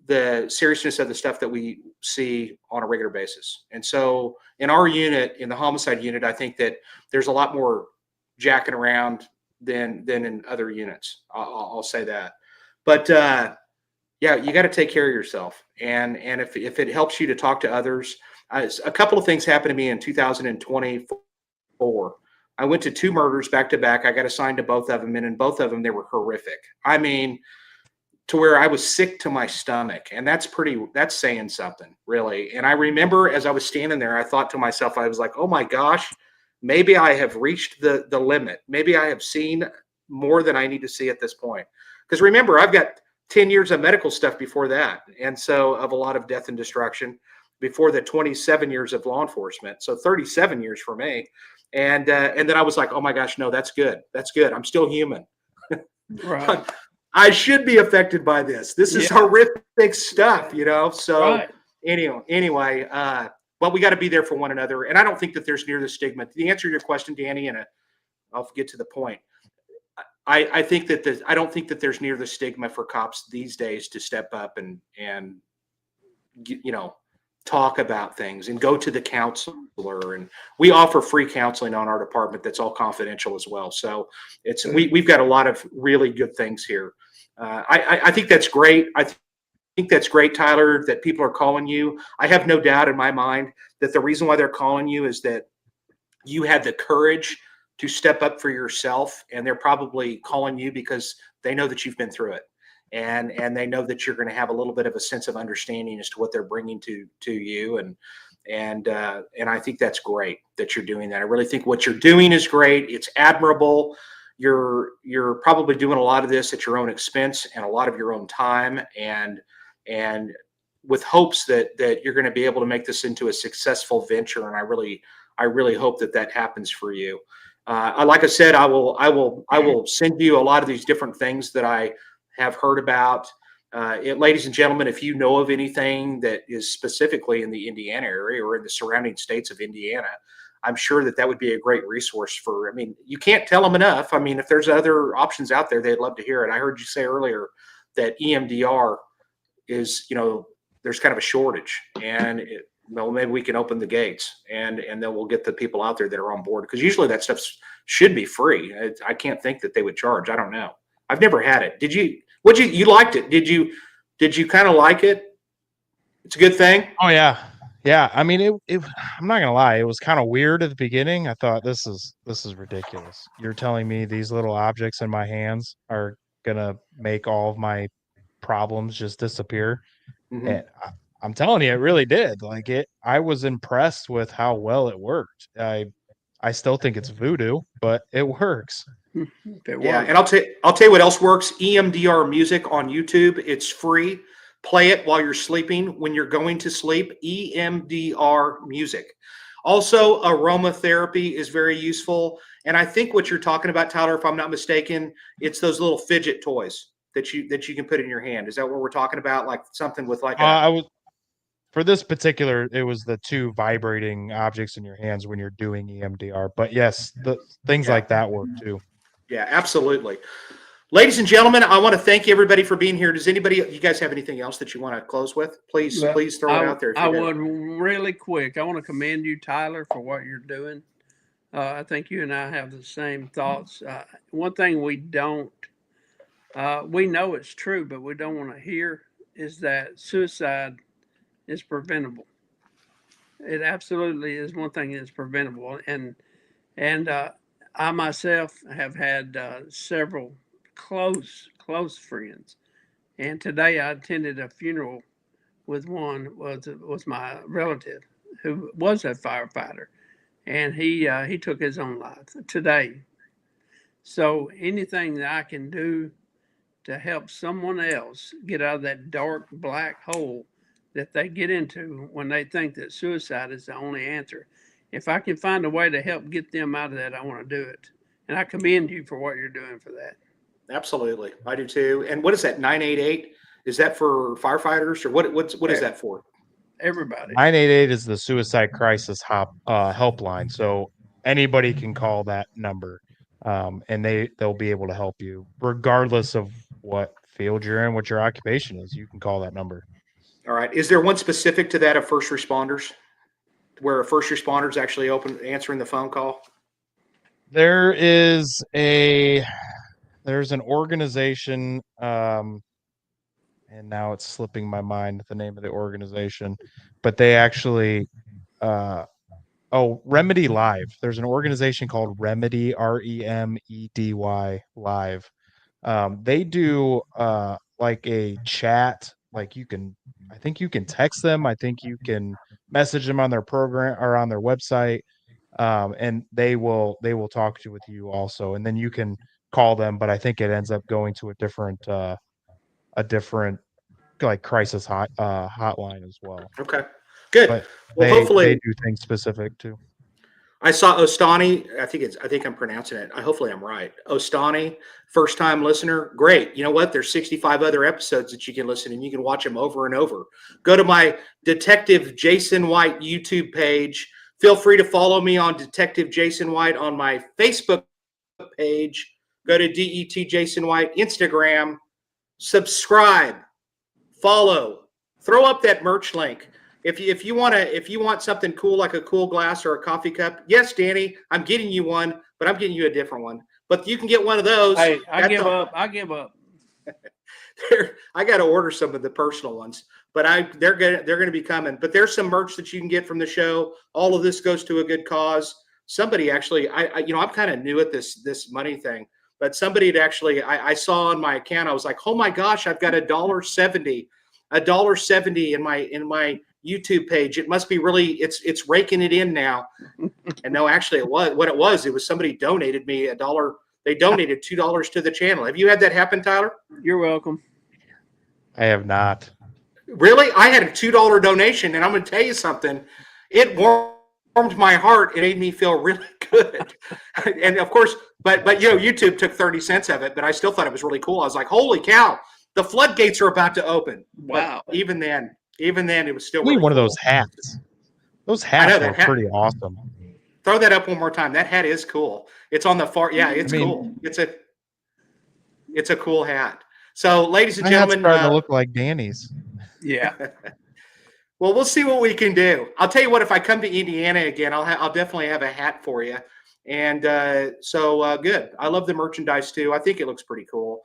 the seriousness of the stuff that we see on a regular basis. And so in our unit, in the homicide unit, I think that there's a lot more jacking around than in other units. I'll say that. But yeah, you got to take care of yourself. And if it helps you to talk to others, a couple of things happened to me in 2024. I went to 2 murders back to back. I got assigned to both of them, and in both of them, they were horrific. I mean, to where I was sick to my stomach. And that's saying something, really. And I remember as I was standing there, I thought to myself, I was like, oh my gosh, maybe I have reached the limit. Maybe I have seen more than I need to see at this point. Because remember, I've got 10 years of medical stuff before that. And so of a lot of death and destruction before the 27 years of law enforcement. So 37 years for me. And then I was like, oh my gosh, no, that's good. That's good. I'm still human. Right. I should be affected by this. This is horrific stuff, So Right. anyway, well, we got to be there for one another. And I don't think that there's near the stigma. The answer to your question, Danny, and I'll get to the point. I think that I don't think that there's near the stigma for cops these days to step up and talk about things and go to the counselor. And we offer free counseling on our department that's all confidential as well. So we've got a lot of really good things here. I think that's great. I think that's great, Tyler, that people are calling you. I have no doubt in my mind that the reason why they're calling you is that you had the courage to step up for yourself, and they're probably calling you because they know that you've been through it. And they know that you're going to have a little bit of a sense of understanding as to what they're bringing to you, and I think that's great that you're doing that. I really think what you're doing is great. It's admirable. You're probably doing a lot of this at your own expense and a lot of your own time, and with hopes that you're going to be able to make this into a successful venture. And I really hope that happens for you. Like I said, I will send you a lot of these different things that I have heard about. Ladies and gentlemen, if you know of anything that is specifically in the Indiana area or in the surrounding states of Indiana, I'm sure that would be a great resource you can't tell them enough. If there's other options out there, they'd love to hear it. I heard you say earlier that EMDR is, there's kind of a shortage, and maybe we can open the gates and then we'll get the people out there that are on board. Because usually that stuff should be free. I can't think that they would charge. I don't know. I've never had it. You liked it? Did you kind of like it? It's a good thing. Oh yeah. I'm not gonna lie. It was kind of weird at the beginning. I thought this is ridiculous. You're telling me these little objects in my hands are gonna make all of my problems just disappear. Mm-hmm. And I'm telling you, it really did. I was impressed with how well it worked. I still think it's voodoo, but it works. Yeah, and I'll tell you what else works. EMDR music on YouTube. It's free. Play it while you're sleeping. When you're going to sleep, EMDR music. Also, aromatherapy is very useful. And I think what you're talking about, Tyler, if I'm not mistaken, it's those little fidget toys that you can put in your hand. Is that what we're talking about? Like something with for this particular, it was the 2 vibrating objects in your hands when you're doing EMDR. But yes, the things like that work too. Yeah, absolutely. Ladies and gentlemen, I want to thank everybody for being here. You guys have anything else that you want to close with? Please throw it out there. I would really quick. I want to commend you, Tyler, for what you're doing. I think you and I have the same thoughts. One thing we know it's true, but we don't want to hear is that suicide is preventable. It absolutely is one thing that's preventable. And I myself have had several close friends. And today I attended a funeral with one was my relative who was a firefighter, and he took his own life today. So anything that I can do to help someone else get out of that dark black hole that they get into when they think that suicide is the only answer. If I can find a way to help get them out of that, I want to do it. And I commend you for what you're doing for that. Absolutely. I do too. And what is that, 988? Is that for firefighters, or what is that for? Everybody. 988 is the suicide crisis helpline. So anybody can call that number, and they'll be able to help you regardless of what field you're in, what your occupation is, you can call that number. All right. Is there one specific to that of first responders, where a first responder is actually answering the phone call? There's an organization, and now it's slipping my mind the name of the organization, but they actually, Remedy Live. There's an organization called Remedy, REMEDY Live. They do like a chat, like I think you can text them. I think you can message them on their program or on their website. And they will talk with you also, and then you can call them, but I think it ends up going to a different like crisis hotline as well. Okay, good. But Well, they hopefully do things specific too. I saw Ostani. I think I'm pronouncing it. Hopefully I'm right. Ostani, first time listener. Great. You know what? There's 65 other episodes that you can listen, and you can watch them over and over. Go to my Detective Jason White YouTube page. Feel free to follow me on Detective Jason White on my Facebook page. Go to DET Jason White Instagram. Subscribe, follow, throw up that merch link. If you want something cool like a cool glass or a coffee cup, yes, Danny, I'm getting you one, but I'm getting you a different one. But you can get one of those. Hey, I give up. I got to order some of the personal ones, but they're going to be coming. But there's some merch that you can get from the show. All of this goes to a good cause. Somebody actually, I'm kind of new at this money thing, but somebody had actually, I saw on my account, I was like, oh my gosh, I've got $1.70 in my YouTube page. It must be really, it's raking it in now. And no, actually it was somebody donated me $1. They donated $2 to the channel. Have you had that happen, Tyler? You're welcome. I have not. Really? I had a $2 donation, and I'm going to tell you something. It warmed my heart. It made me feel really good. And of course, but YouTube took 30 cents of it, but I still thought it was really cool. I was like, holy cow, the floodgates are about to open. Wow. But even then, it was still We really one cool. of those hats. Those hats were pretty awesome. Throw that up one more time. That hat is cool. It's on the far. Yeah, it's cool. It's a cool hat. So, ladies and gentlemen, starting to look like Danny's. Yeah. Well, we'll see what we can do. I'll tell you what. If I come to Indiana again, I'll definitely have a hat for you. And good. I love the merchandise too. I think it looks pretty cool.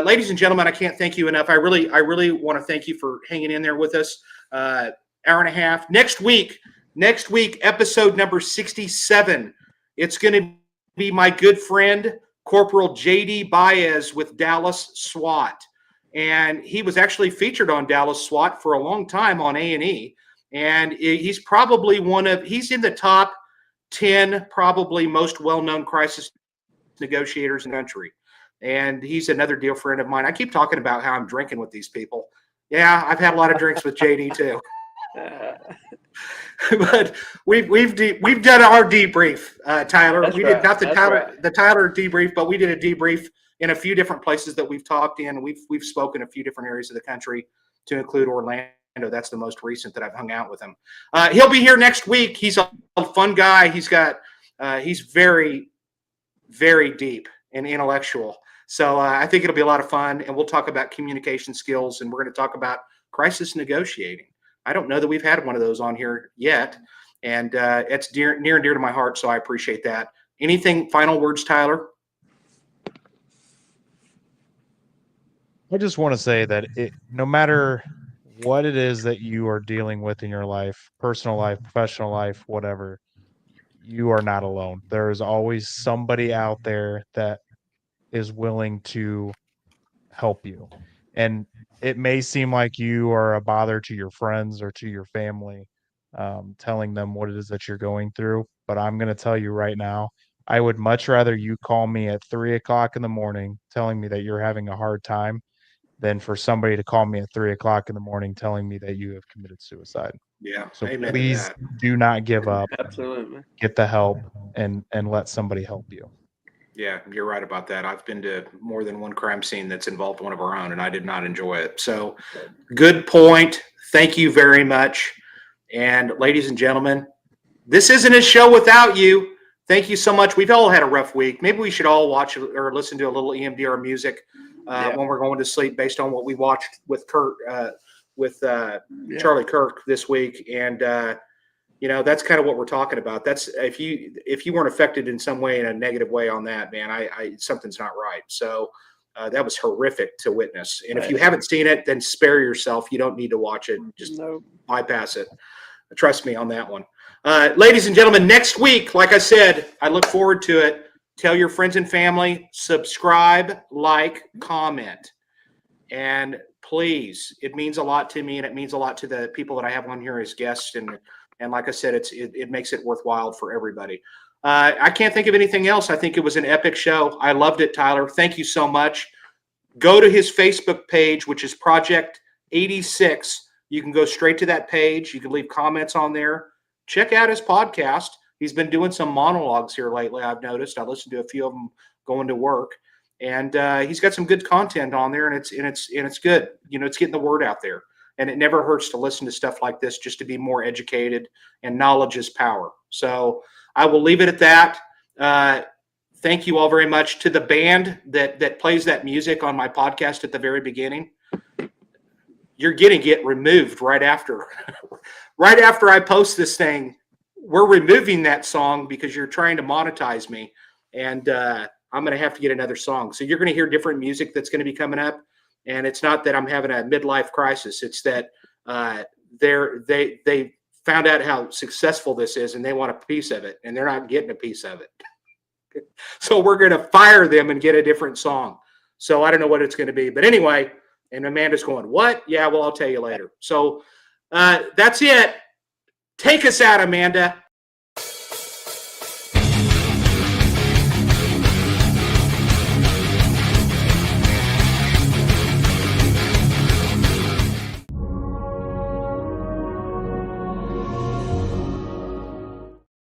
Ladies and gentlemen, I can't thank you enough. I really want to thank you for hanging in there with us. Hour and a half. Next week, episode number 67. It's going to be my good friend, Corporal JD Baez with Dallas SWAT. And he was actually featured on Dallas SWAT for a long time on A&E. And he's probably he's in the top 10 probably most well-known crisis negotiators in the country. And he's another dear friend of mine. I keep talking about how I'm drinking with these people. Yeah, I've had a lot of drinks with JD too. But we've done our debrief, Tyler. That's we right. did not the That's Tyler right. the Tyler debrief, but we did a debrief in a few different places that we've talked in. We've spoken a few different areas of the country, to include Orlando. That's the most recent that I've hung out with him. He'll be here next week. He's a fun guy. He's very, very deep and intellectual. So I think it'll be a lot of fun, and we'll talk about communication skills, and we're going to talk about crisis negotiating. I don't know that we've had one of those on here yet, and it's near and dear to my heart, so I appreciate that. Anything, final words, Tyler? I just want to say that no matter what it is that you are dealing with in your life, personal life, professional life, whatever, you are not alone. There is always somebody out there that is willing to help you. And it may seem like you are a bother to your friends or to your family, telling them what it is that you're going through. But I'm going to tell you right now, I would much rather you call me at 3:00 in the morning telling me that you're having a hard time than for somebody to call me at 3:00 in the morning telling me that you have committed suicide. Yeah. So Amen to please that. do not give up. Absolutely. Get the help and let somebody help you. Yeah, you're right about that. I've been to more than one crime scene that's involved one of our own, and I did not enjoy it. So, good point. Thank you very much. And ladies and gentlemen, this isn't a show without you. Thank you so much. We've all had a rough week. Maybe we should all watch or listen to a little EMDR music. when we're going to sleep, based on what we watched with Kurt, with Charlie Kirk this week. And, that's kind of what we're talking about. That's if you weren't affected in some way, in a negative way on that, man, something's not right. So that was horrific to witness. And if you haven't seen it, then spare yourself. You don't need to watch it. Just bypass it. Trust me on that one. Ladies and gentlemen, next week, like I said, I look forward to it. Tell your friends and family, subscribe, like, comment. And please, it means a lot to me, and it means a lot to the people that I have on here as guests. And like I said, it makes it worthwhile for everybody. I can't think of anything else. I think it was an epic show. I loved it, Tyler. Thank you so much. Go to his Facebook page, which is Project 86. You can go straight to that page. You can leave comments on there. Check out his podcast. He's been doing some monologues here lately, I've noticed. I listened to a few of them going to work. And he's got some good content on there, and it's good. It's getting the word out there. And it never hurts to listen to stuff like this, just to be more educated, and knowledge is power. So I will leave it at that. Thank you all very much to the band that plays that music on my podcast at the very beginning. You're going to get removed right after. Right after I post this thing, we're removing that song because you're trying to monetize me. And I'm going to have to get another song. So you're going to hear different music that's going to be coming up. And it's not that I'm having a midlife crisis. It's that they found out how successful this is, and they want a piece of it, and they're not getting a piece of it. So we're going to fire them and get a different song. So I don't know what it's going to be. But anyway, and Amanda's going, what? Yeah, well, I'll tell you later. So that's it. Take us out, Amanda.